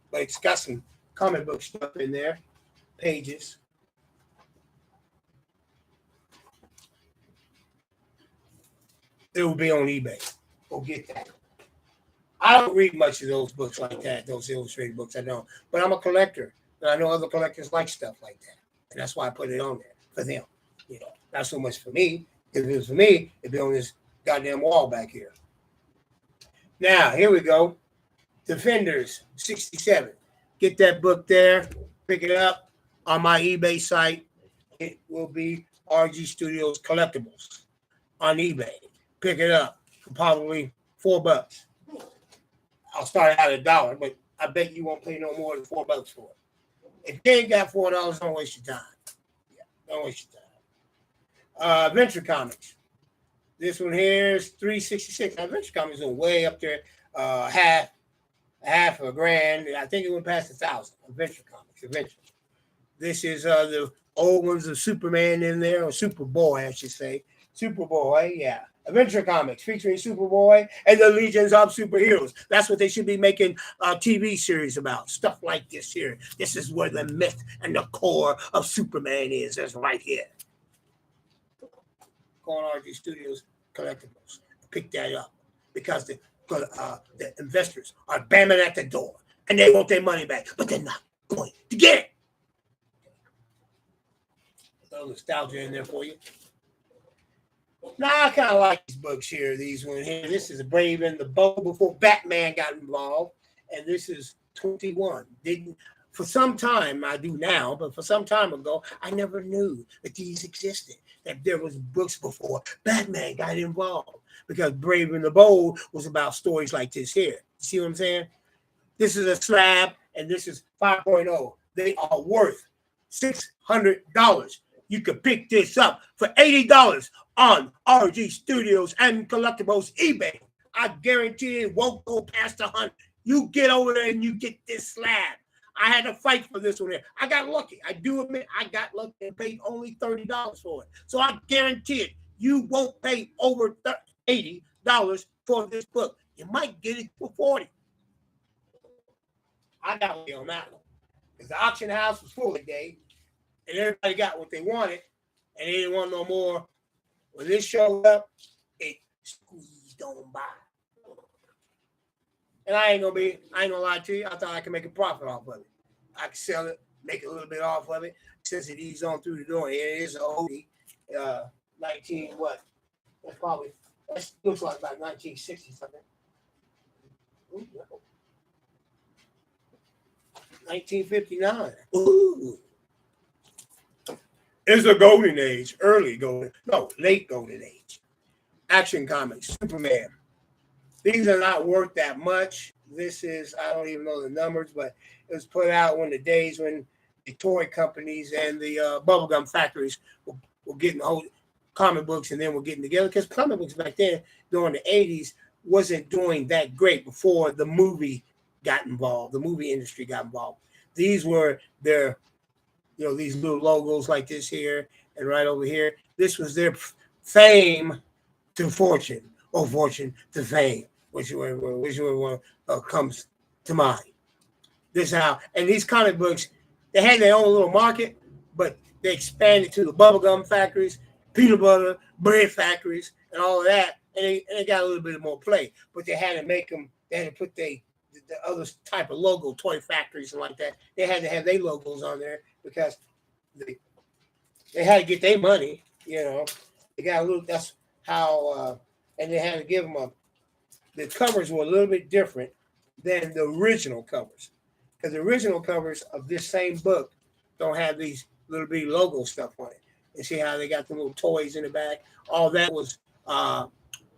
But it's got some comic book stuff in there. Pages. It will be on eBay. Go get that. I don't read much of those books like that, those illustrated books. I don't. But I'm a collector. And I know other collectors like stuff like that. And that's why I put it on there for them. You know, not so much for me. If it was for me, it'd be on this goddamn wall back here. Now, here we go. Defenders 67. Get that book there. Pick it up on my eBay site. It will be RG Studios Collectibles on eBay. Pick it up for probably $4. I'll start out at $1, but I bet you won't pay no more than $4 for it. If you ain't got $4, don't waste your time. Yeah, don't waste your time. Adventure Comics. This one here is $3.66. Now, Adventure Comics is way up there. Half a grand. I think it went past 1,000. Adventure Comics. Adventure. This is the old ones of Superman in there, or Superboy, I should say. Superboy, yeah. Adventure Comics featuring Superboy and the Legions of Superheroes. That's what they should be making a TV series about. Stuff like this here. This is where the myth and the core of Superman is. That's right here. Go on RG Studios Collectibles. Pick that up because the investors are bamming at the door and they want their money back, but they're not going to get it. A little nostalgia in there for you. Now, I kind of like these books here. These ones here. This is Brave and the Bold before Batman got involved. And this is 21. For some time, I do now, but for some time ago, I never knew that these existed, that there was books before Batman got involved. Because Brave and the Bold was about stories like this here. See what I'm saying? This is a slab, and this is 5.0. They are worth $600. You could pick this up for $80 on RG Studios and Collectibles eBay. I guarantee it won't go past 100. You get over there and you get this slab. I had to fight for this one here. I got lucky. I do admit I got lucky and paid only $30 for it. So I guarantee it. You won't pay over $80 for this book. You might get it for $40. I got lucky on that one. Because the auction house was full today. And everybody got what they wanted, and they didn't want no more. When this showed up, it squeezed on by. And I ain't gonna lie to you. I thought I could make a profit off of it. I could sell it, make a little bit off of it, since it eased on through the door. It is an oldie, 19 what? That looks like about 1960 something. 1959. Ooh. It's a golden age, late golden age. Action Comics, Superman. These are not worth that much. This is, I don't even know the numbers, but it was put out when the days when the toy companies and the bubblegum factories were getting whole comic books and then were getting together. Because comic books back then, during the 80s, wasn't doing that great before the movie got involved. The movie industry got involved. These were their these little logos like this here, And right over here, this was their fame to fortune, or fortune to fame, whichever one comes to mind. This is how, and these comic books, they had their own little market, but they expanded to the bubblegum factories, peanut butter, bread factories, and all of that, and they got a little bit more play. But they had to make them, they had to put the other type of logo, toy factories and like that. They had to have their logos on there because they had to get their money, you know. They got a little, that's how, and they had to give them the covers were a little bit different than the original covers. Because the original covers of this same book don't have these little bitty logo stuff on it. And see how they got the little toys in the back? All that was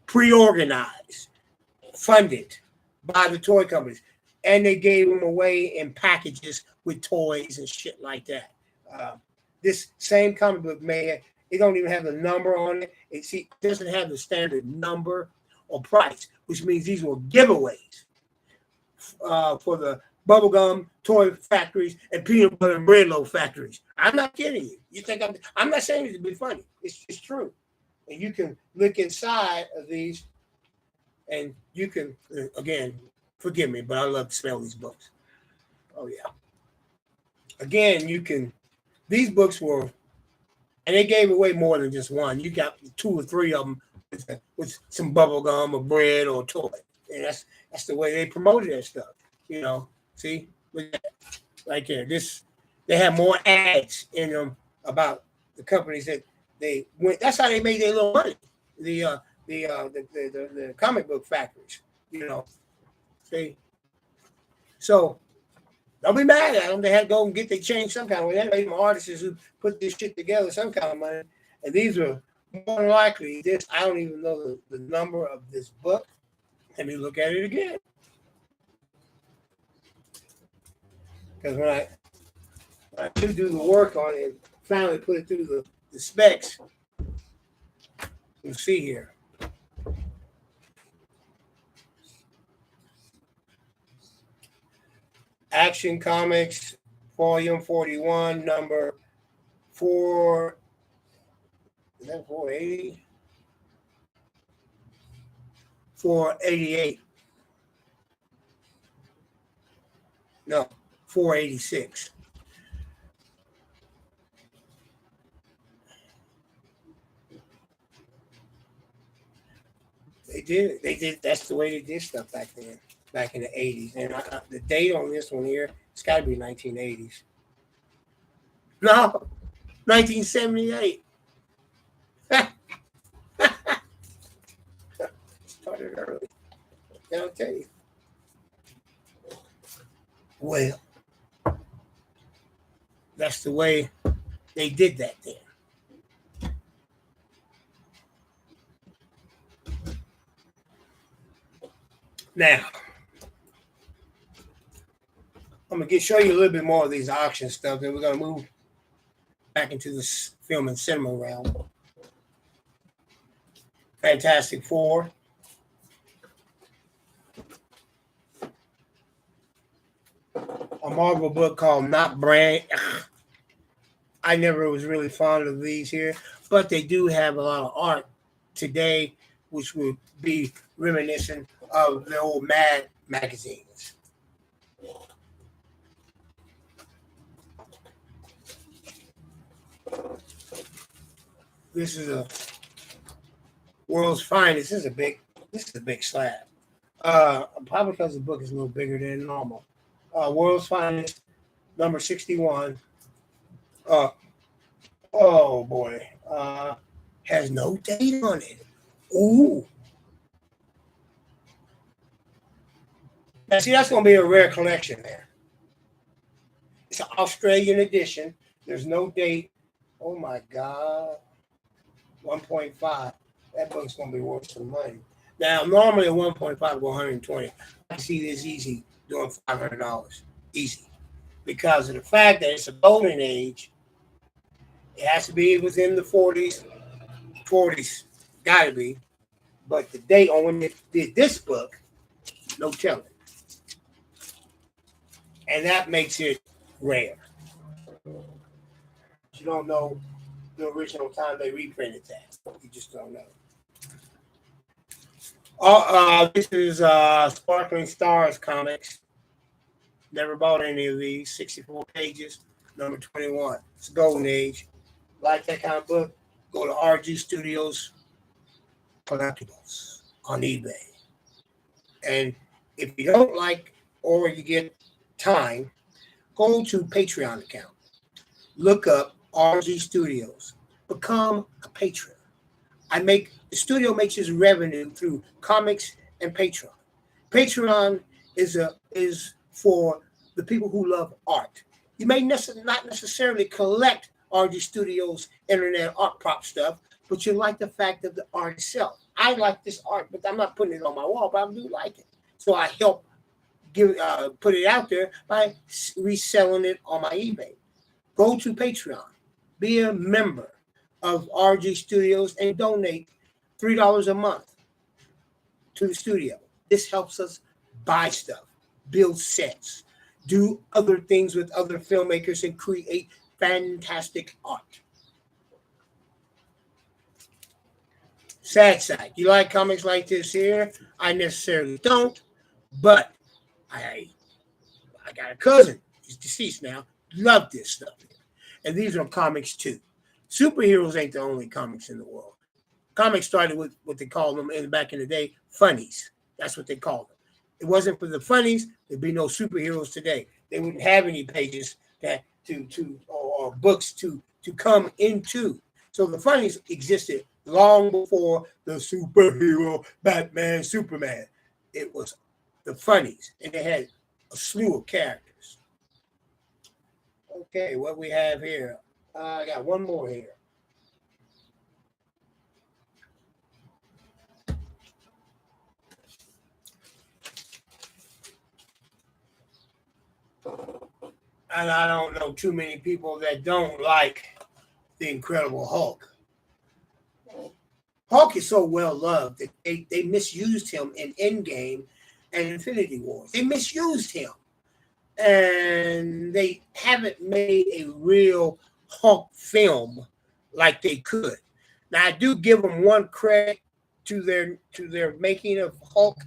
pre-organized, funded by the toy companies. And they gave them away in packages with toys and shit like that. This same comic book it don't even have the number on it. It doesn't have the standard number or price, which means these were giveaways for the bubblegum toy factories and peanut butter and bread loaf factories. I'm not kidding you. You think I'm not saying it to be funny. It's true. And you can look inside of these and you can, again, forgive me, but I love to smell these books. Oh, yeah. Again, these books were, and they gave away more than just one. You got 2 or 3 of them with some bubble gum or bread or toy. And that's the way they promoted that stuff. You know, see, right there. They have more ads in them about the companies that they went. That's how they made their little money. The comic book factories. You know, see. So don't be mad at them. They had to go and get their change some kind of way. They made them artists who put this shit together some kind of money. And these were more than likely this. I don't even know the number of this book. Let me look at it again. Because when I do the work on it, finally put it through the specs, you'll see here. Action Comics, Volume 41, number 4. Is that 480? 488. No, 486. They did. That's the way they did stuff back then, back in the 80s. And the date on this one here, it's got to be 1980s. No, 1978. Started early. I'll tell you. Well, that's the way they did that then. Now, I'm going to show you a little bit more of these auction stuff. Then we're going to move back into the film and cinema realm. Fantastic Four. A Marvel book called Not Brand. I never was really fond of these here, but they do have a lot of art today, which would be reminiscent of the old Mad magazines. This is a World's Finest. This is a big slab. Probably because the book is a little bigger than normal. World's Finest, number 61. Oh boy. Has no date on it. Ooh. Now see, that's gonna be a rare collection there. It's an Australian edition. There's no date. Oh my God. 1.5. That book's gonna be worth some money. Now, normally a 1.5 to 120. I see this easy doing $500. Easy. Because of the fact that it's a golden age. It has to be within the 40s. 40s. Gotta be. But the date on when they did this book, no telling. And that makes it rare. You don't know the original time they reprinted that. You just don't know. This is Sparkling Stars Comics. Never bought any of these. 64 pages, number 21. It's a golden age. Like that kind of book, go to RG Studios Collectibles on eBay. And if you don't like or you get time, go to Patreon account. Look up RG Studios. Become a patron. The studio makes its revenue through comics and Patreon. Patreon is for the people who love art. You may not necessarily collect RG Studios internet art prop stuff, but you like the fact of the art itself. I like this art, but I'm not putting it on my wall, but I do like it. So I help put it out there by reselling it on my eBay. Go to Patreon. Be a member of RG Studios and donate $3 a month to the studio. This helps us buy stuff, build sets, do other things with other filmmakers, and create fantastic art. Sad side. You like comics like this here? I necessarily don't, but I got a cousin. He's deceased now. Love this stuff. And these are comics too. Superheroes ain't the only comics in the world. Comics started with what they called them back in the day, funnies. That's what they called them. It wasn't for the funnies, there'd be no superheroes today. They wouldn't have any pages or books to come into. So the funnies existed long before the superhero, Batman, Superman. It was the funnies, and they had a slew of characters. Okay, what we have here. I got one more here. And I don't know too many people that don't like the Incredible Hulk. Hulk is so well loved that they misused him in Endgame and Infinity Wars. They misused him. And they haven't made a real Hulk film like they could. Now, I do give them one credit to their making of Hulk.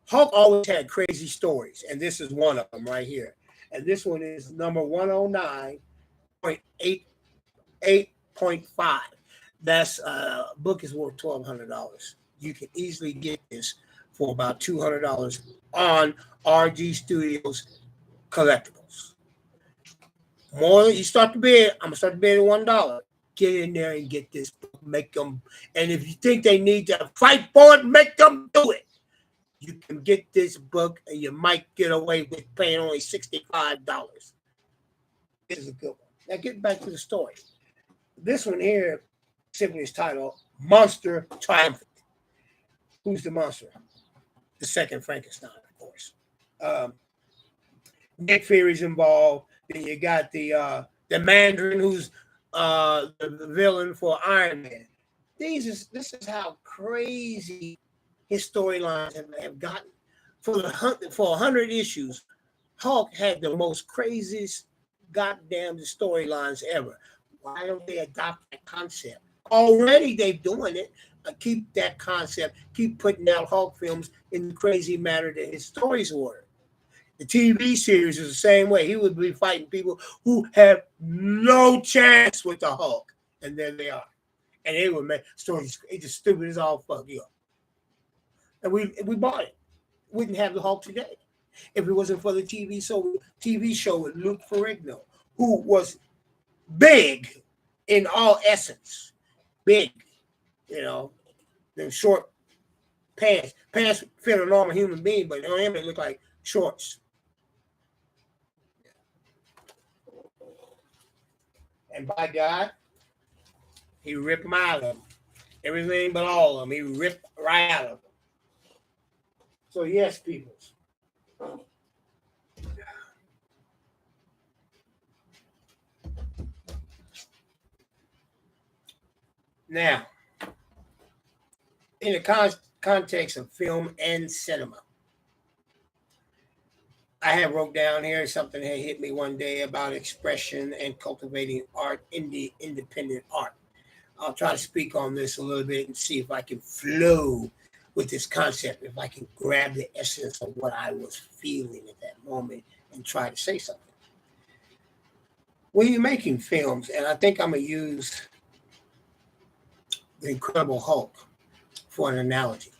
Hulk always had crazy stories, and this is one of them right here. And this one is number 109.8.5. That's book is worth $1,200. You can easily get this for about $200 on RG Studios Collectibles. More than you start to bid, I'm gonna start to bid at $1. Get in there and get this book. Make them, and if you think they need to fight for it, make them do it. You can get this book, and you might get away with paying only $65. This is a good one. Now get back to the story. This one here simply is titled Monster Triumphant. Who's the monster? The second Frankenstein, of course. Nick Fury's involved. Then you got the Mandarin, who's the villain for Iron Man. This is how crazy his storylines have gotten. For 100 issues, Hulk had the most craziest goddamn storylines ever. Why don't they adopt that concept? Already they're doing it. Keep that concept. Keep putting out Hulk films in the crazy manner that his stories were. The TV series is the same way. He would be fighting people who have no chance with the Hulk. And there they are. And they would make stories. It's just stupid as all fuck you up. And we bought it. We wouldn't have the Hulk today if it wasn't for the TV show with Luke Ferrigno, who was big in all essence. Big, the short pants. Pants fit a normal human being, but on him it looked like shorts. And by God, he ripped them out of them. Everything but all of them. He ripped right out of them. So yes, peoples. Now, in the context of film and cinema, I have wrote down here something that hit me one day about expression and cultivating art, independent art. I'll try to speak on this a little bit and see if I can flow with this concept, if I can grab the essence of what I was feeling at that moment and try to say something. When you're making films, and I think I'm going to use The Incredible Hulk for an analogy.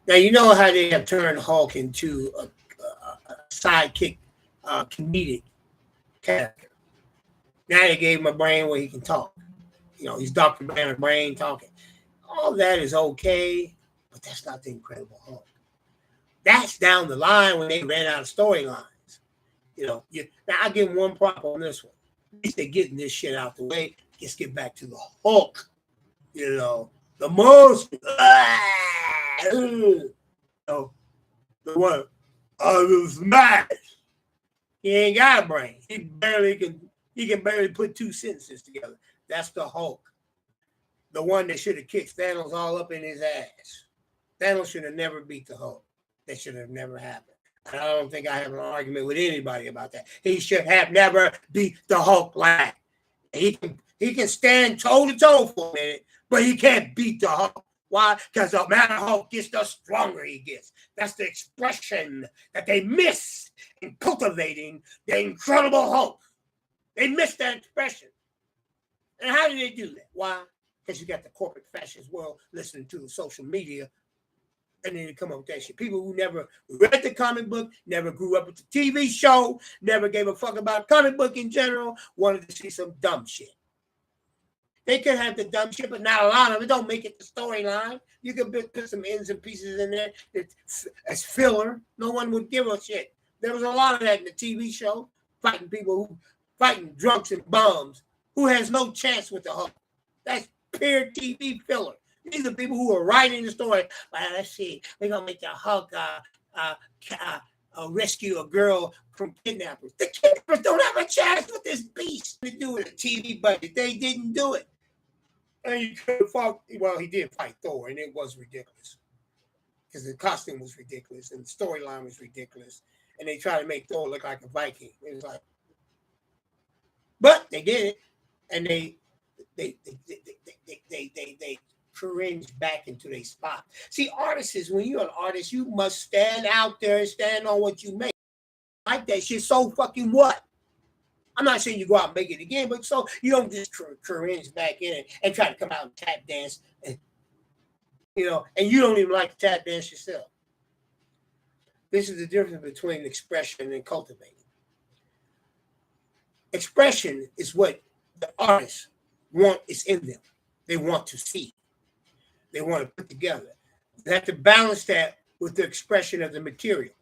Now, you know how they have turned Hulk into a sidekick, comedic character. Now they gave him a brain where he can talk. You know, he's Dr. Banner brain talking. All that is okay, but that's not the Incredible Hulk. That's down the line when they ran out of storylines. You know, now I give them one prop on this one. At least they're getting this shit out the way. Let's get back to the Hulk. You know, the most, you know, the one, was smash. He ain't got a brain. He can barely put two sentences together. That's the Hulk. The one that should have kicked Thanos all up in his ass. Thanos should have never beat the Hulk. That should have never happened. And I don't think I have an argument with anybody about that. He should have never beat the Hulk like that. He can stand toe to toe for a minute, but he can't beat the Hulk. Why? Because the man Hulk gets, the stronger he gets. That's the expression that they miss in cultivating the Incredible Hulk. They miss that expression. And how do they do that? Why? Because you got the corporate fascist world listening to the social media, and then they come up with that shit. People who never read the comic book, never grew up with the TV show, never gave a fuck about comic book in general, wanted to see some dumb shit. They could have the dumb shit, but not a lot of it. Don't make it the storyline. You can put some ends and pieces in there as filler. No one would give a shit. There was a lot of that in the TV show, fighting drunks and bums who has no chance with the Hulk. That's pure TV filler. These are people who are writing the story. Well, let's see. We're going to make the Hulk rescue a girl from kidnappers. The kidnappers don't have a chance with this beast to do with a TV budget. They didn't do it. And you could have fought. Well, he did fight Thor, and it was ridiculous. Because the costume was ridiculous, and the storyline was ridiculous. And they tried to make Thor look like a Viking. It was like, but they did it, and they cringe back into their spot. See, artists, when you're an artist, you must stand out there and stand on what you make. Like that shit, so fucking what? I'm not saying you go out and make it again, but so you don't just cringe back in and try to come out and tap dance, and you know, and you don't even like to tap dance yourself. This is the difference between expression and cultivating. Expression is what the artists want is in them. They want to see. They want to put together. They have to balance that with the expression of the material.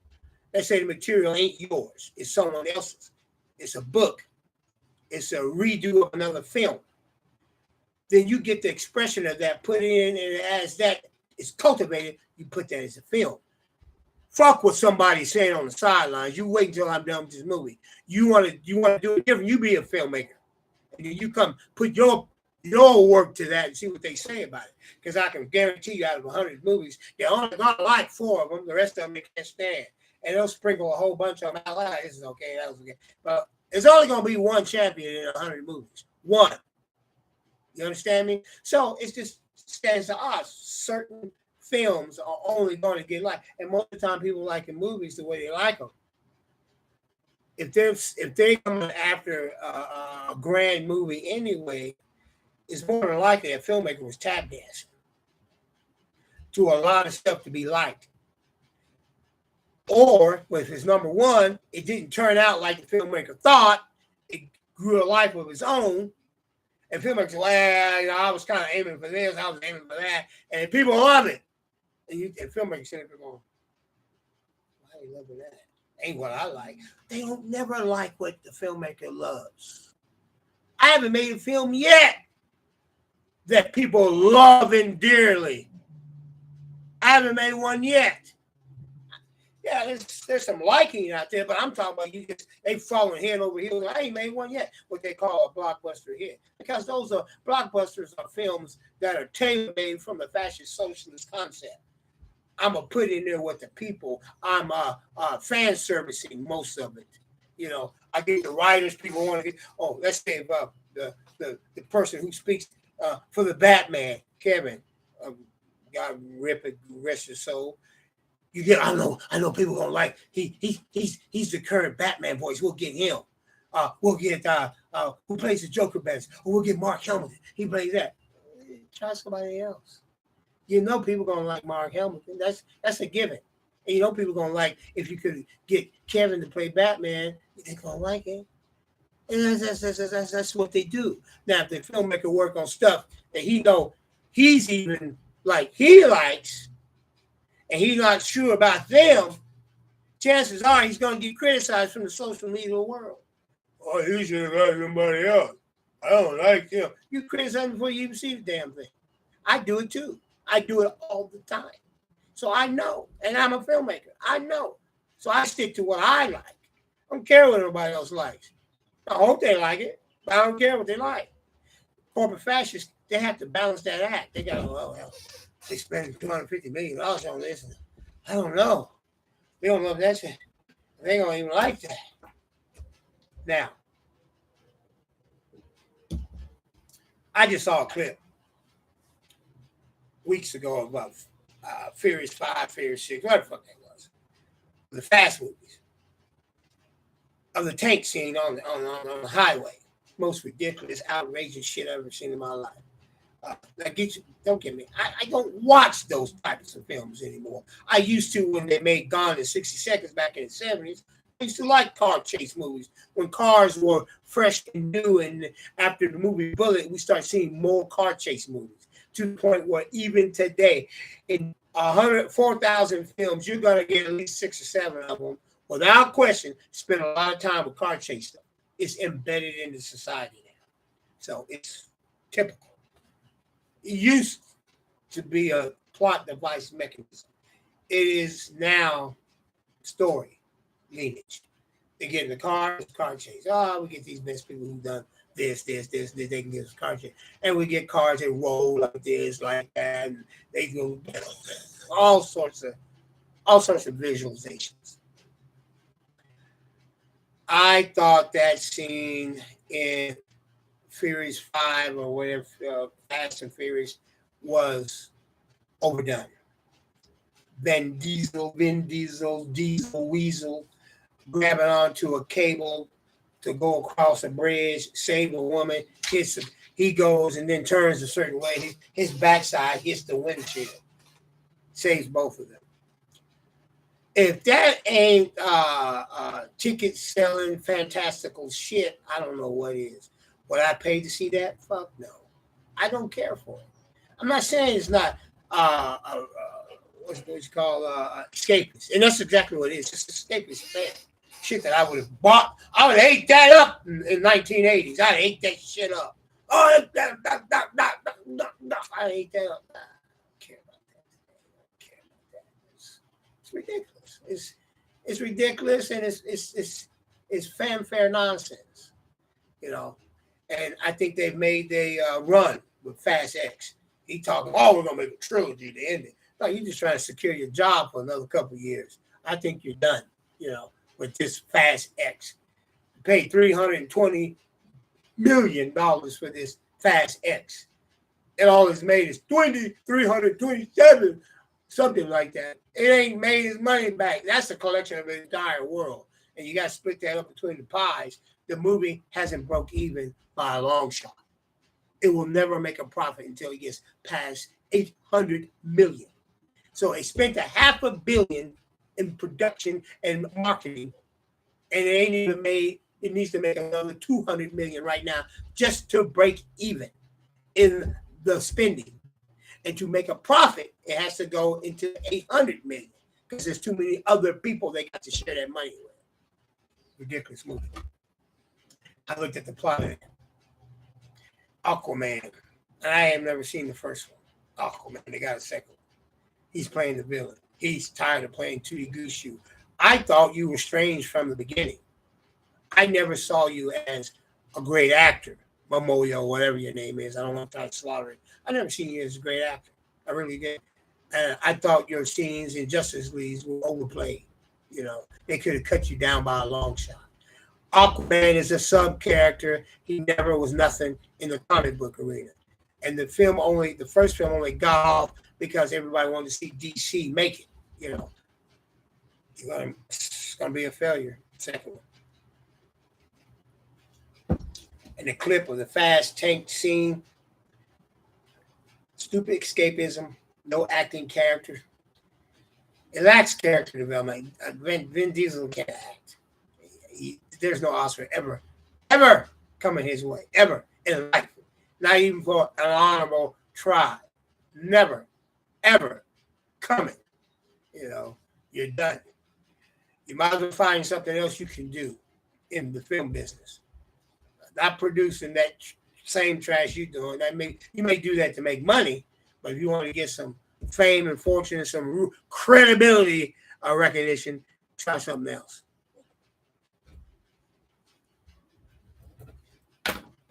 Let's say the material ain't yours. It's someone else's. It's a book. It's a redo of another film. Then you get the expression of that put in, and as that is cultivated, you put that as a film. Fuck what somebody's saying on the sidelines. You wait until I'm done with this movie. You want to do it different. You be a filmmaker. And then you come put your work to that and see what they say about it. Because I can guarantee you out of 100 movies, they're only going to like 4 of them. The rest of them they can't stand. And they'll sprinkle a whole bunch of them out. Like, this is okay, that was okay. But there's only going to be one champion in 100 movies. One. You understand me? So it just stands to us. Certain films are only going to get liked. And most of the time people like in movies the way they like them. If they're coming after a grand movie anyway, it's more than likely a filmmaker was tap dancing to a lot of stuff to be liked. Or if it's number one, it didn't turn out like the filmmaker thought. It grew a life of its own. And filmmakers, well, you know, I was kind of aiming for this, I was aiming for that, and people love it. And filmmakers sitting there going, why are you loving that? Ain't what I like. They don't never like what the filmmaker loves. I haven't made a film yet that people love dearly. I haven't made one yet. Yeah, there's some liking out there, but I'm talking about they falling head over heels. I ain't made one yet, what they call a blockbuster hit. Because those are blockbusters are films that are tailor-made from the fascist socialist concept. I'm gonna put in there with the people. I'm fan servicing most of it. You know, I get the writers. People want to get. Oh, let's say the person who speaks for the Batman, Kevin. God rip it, rest his soul. You get. I know. People gonna like. He's the current Batman voice. We'll get him. We'll get who plays the Joker best. Or we'll get Mark Hamill. He plays that. Try somebody else. You know people gonna like Mark Hamilton. That's a given. And you know people gonna like if you could get Kevin to play Batman, they're gonna like it. And that's what they do. Now if the filmmaker work on stuff that he know he's even like he likes and he's not sure about them, chances are he's gonna get criticized from the social media world. Oh, he should like somebody else. I don't like him. You criticize him before you even see the damn thing. I do it too. I do it all the time. So I know. And I'm a filmmaker. I know. So I stick to what I like. I don't care what everybody else likes. I hope they like it, but I don't care what they like. Corporate fascists, they have to balance that act. They got to, well, they spend $250 million on this. I don't know. They don't love that shit. They don't even like that. Now, I just saw a clip weeks ago about Furious 5, Furious 6, whatever the fuck that was. The fast movies. Of the tank scene on the highway. Most ridiculous, outrageous shit I've ever seen in my life. Don't get me. I don't watch those types of films anymore. I used to when they made Gone in 60 Seconds back in the 70s. I used to like car chase movies when cars were fresh and new. And after the movie Bullet, we start seeing more car chase movies to the point where even today, in 4,000 films, you're going to get at least 6 or 7 of them, without question, spend a lot of time with car chase stuff. It's embedded into society now. So it's typical. It used to be a plot device mechanism. It is now story lineage. They get in the car chase. Oh, we get these best people who've done this, they can get us car chase. And we get cars that roll like this, like that, and they go all sorts of visualizations. I thought that scene in Furious 5 or whatever, Fast and Furious, was overdone. Vin Diesel, Diesel Weasel, grabbing onto a cable to go across a bridge, save a woman, he goes and then turns a certain way. His backside hits the windshield, saves both of them. If that ain't ticket selling fantastical shit, I don't know what is. Would I pay to see that? Fuck no. I don't care for it. I'm not saying it's not what's you call escapist, and that's exactly what it is. It's escapist fan. Shit that I would have bought. I would have ate that up in 1980s. I'd ate that shit up. Oh, I ate that up. I don't care about that. It's ridiculous. It's ridiculous, and it's fanfare nonsense, you know. And I think they've made a run with Fast X. He talking, oh, we're gonna make a trilogy to end it. No, you're just trying to secure your job for another couple of years. I think you're done, you know, with this Fast X. You paid $320 million for this Fast X. And all it's made is 327, something like that. It ain't made his money back. That's a collection of the entire world. And you got to split that up between the pies. The movie hasn't broke even by a long shot. It will never make a profit until it gets past 800 million. So they spent $500 million in production and marketing, and it ain't even made. It needs to make another 200 million right now just to break even in the spending. And to make a profit, it has to go into 800 million because there's too many other people they got to share that money with. Ridiculous movie. I looked at the plot of it. Aquaman. And I have never seen the first one. Aquaman. They got a second one. He's playing the villain. He's tired of playing Tootie Goose Shoe. I thought you were strange from the beginning. I never saw you as a great actor. Momoyo, whatever your name is. I don't know if I slaughter it. I never seen you as a great actor. I really did. And I thought your scenes in Justice League were overplayed. You know, they could have cut you down by a long shot. Aquaman is a sub character. He never was nothing in the comic book arena. And the first film only got off because everybody wanted to see DC make it. You know, it's gonna be a failure. Second one. And the clip of the fast tank scene, stupid escapism, no acting character. It lacks character development. Vin Diesel can't act. There's no Oscar ever coming his way, ever in life. Not even for an honorable try. Never, ever coming. You know, you're done. You might as well find something else you can do in the film business. Not producing that same trash you're doing. You may do that to make money, but if you want to get some fame and fortune and some credibility or recognition, try something else.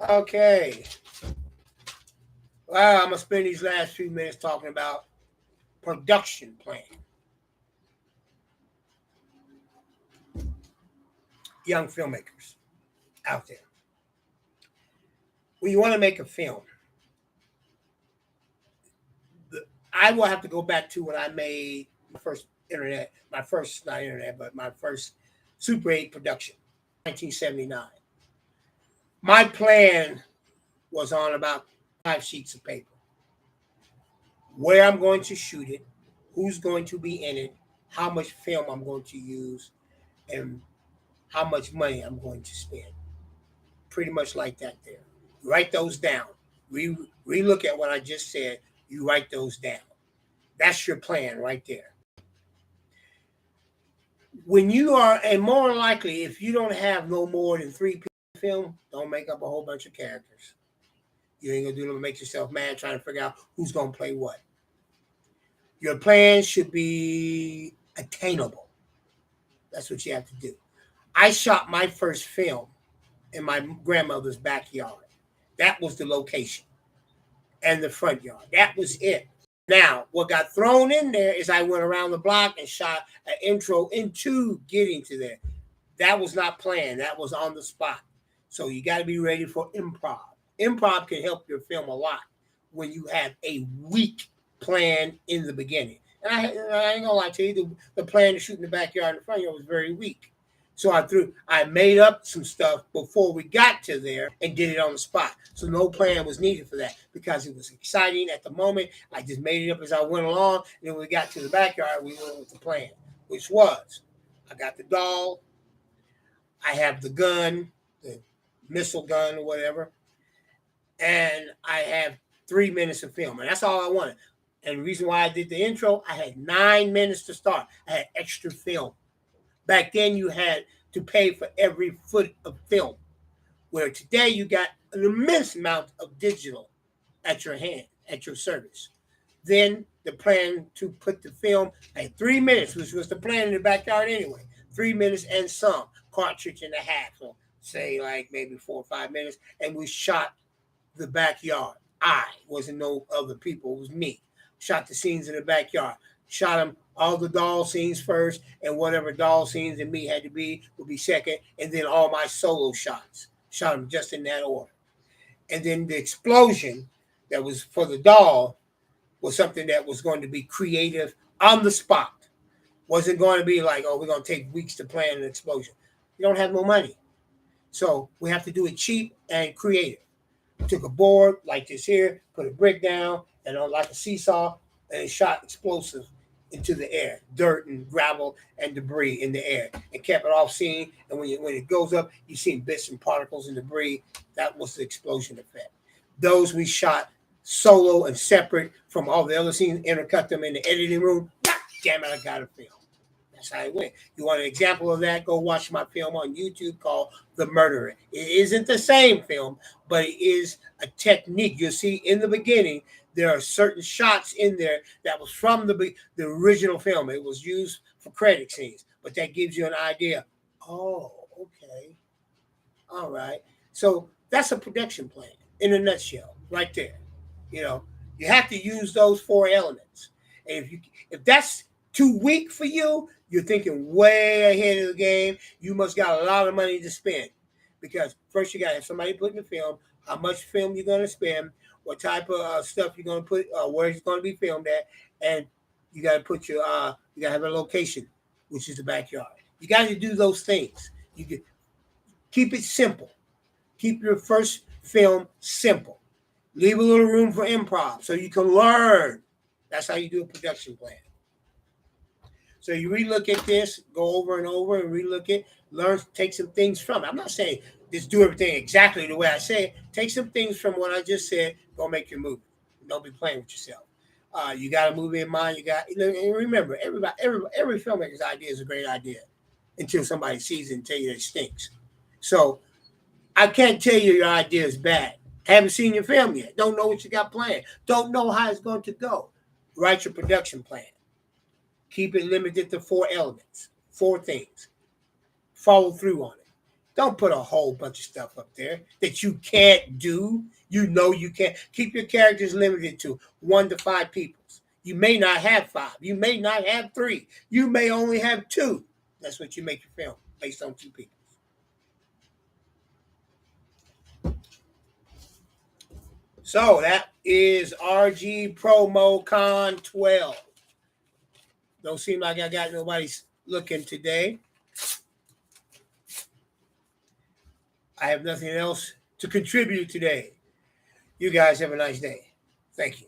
Okay. Well, I'm going to spend these last few minutes talking about production plan. Young filmmakers out there. When you want to make a film, I will have to go back to when I made my first Super 8 production, 1979. My plan was on about 5 sheets of paper. Where I'm going to shoot it, who's going to be in it, how much film I'm going to use, and how much money I'm going to spend. Pretty much like that there. Write those down. Re-look at what I just said. You write those down. That's your plan right there. When you are, and more likely, if you don't have no more than 3 people in film, don't make up a whole bunch of characters. You ain't gonna do it to make yourself mad trying to figure out who's gonna play what. Your plan should be attainable. That's what you have to do. I shot my first film in my grandmother's backyard. That was the location. And the front yard. That was it. Now, what got thrown in there is I went around the block and shot an intro into getting to there. That was not planned. That was on the spot. So you got to be ready for improv. Improv can help your film a lot when you have a weak plan in the beginning. And I ain't gonna lie to you, the plan to shoot in the backyard and the front yard was very weak. So I made up some stuff before we got to there and did it on the spot. So no plan was needed for that because it was exciting at the moment. I just made it up as I went along. And then when we got to the backyard, we went with the plan, which was I got the doll. I have the gun, the missile gun or whatever. And I have 3 minutes of film. And that's all I wanted. And the reason why I did the intro, I had 9 minutes to start. I had extra film. Back then, you had to pay for every foot of film, where today you got an immense amount of digital at your hand, at your service. Then the plan to put the film at 3 minutes, which was the plan in the backyard anyway, 3 minutes and some, cartridge and a half, so say like maybe 4 or 5 minutes, and we shot the backyard. I wasn't no other people, it was me. Shot the scenes in the backyard. Shot them all the doll scenes first, and whatever doll scenes and me had to be would be second, and then all my solo shots. Shot them just in that order. And then the explosion that was for the doll was something that was going to be creative on the spot. Wasn't going to be like, oh, we're going to take weeks to plan an explosion. You don't have no money. So we have to do it cheap and creative. Took a board like this here, put a brick down, and on like a seesaw, and shot explosives into the air, dirt and gravel and debris in the air, and kept it off scene. And when it goes up, you see bits and particles and debris. That was the explosion effect. Those we shot solo and separate from all the other scenes, intercut them in the editing room. Damn it, I got a film. That's how it went. You want an example of that? Go watch my film on YouTube called The Murderer. It isn't the same film, but it is a technique. You'll see in the beginning, there are certain shots in there that was from the original film. It was used for credit scenes, but that gives you an idea. Oh, okay. All right. So that's a production plan in a nutshell right there. You know, you have to use those 4 elements. And if that's too weak for you, you're thinking way ahead of the game. You must got a lot of money to spend, because first you got to have somebody put in the film, how much film you're going to spend, what type of stuff you're going to put, where it's going to be filmed at, and you got to put your you got to have a location, which is the backyard. You got to do those things. You can keep it simple. Keep your first film simple. Leave a little room for improv so you can learn. That's how you do a production plan. So you relook at this, go over and over and relook it, learn, take some things from it. I'm not saying just do everything exactly the way I say it. Take some things from what I just said, go make your movie. Don't be playing with yourself. You got a movie in mind. You got, and remember, every filmmaker's idea is a great idea until somebody sees it and tell you that it stinks. So I can't tell you your idea is bad. Haven't seen your film yet. Don't know what you got planned. Don't know how it's going to go. Write your production plan. Keep it limited to 4 elements, 4 things. Follow through on it. Don't put a whole bunch of stuff up there that you can't do. You know you can't. Keep your characters limited to 1 to 5 people. You may not have 5. You may not have 3. You may only have 2. That's what you make your film, based on 2 people. So that is RG Promo Con 12. Don't seem like I got nobody looking today. I have nothing else to contribute today. You guys have a nice day. Thank you.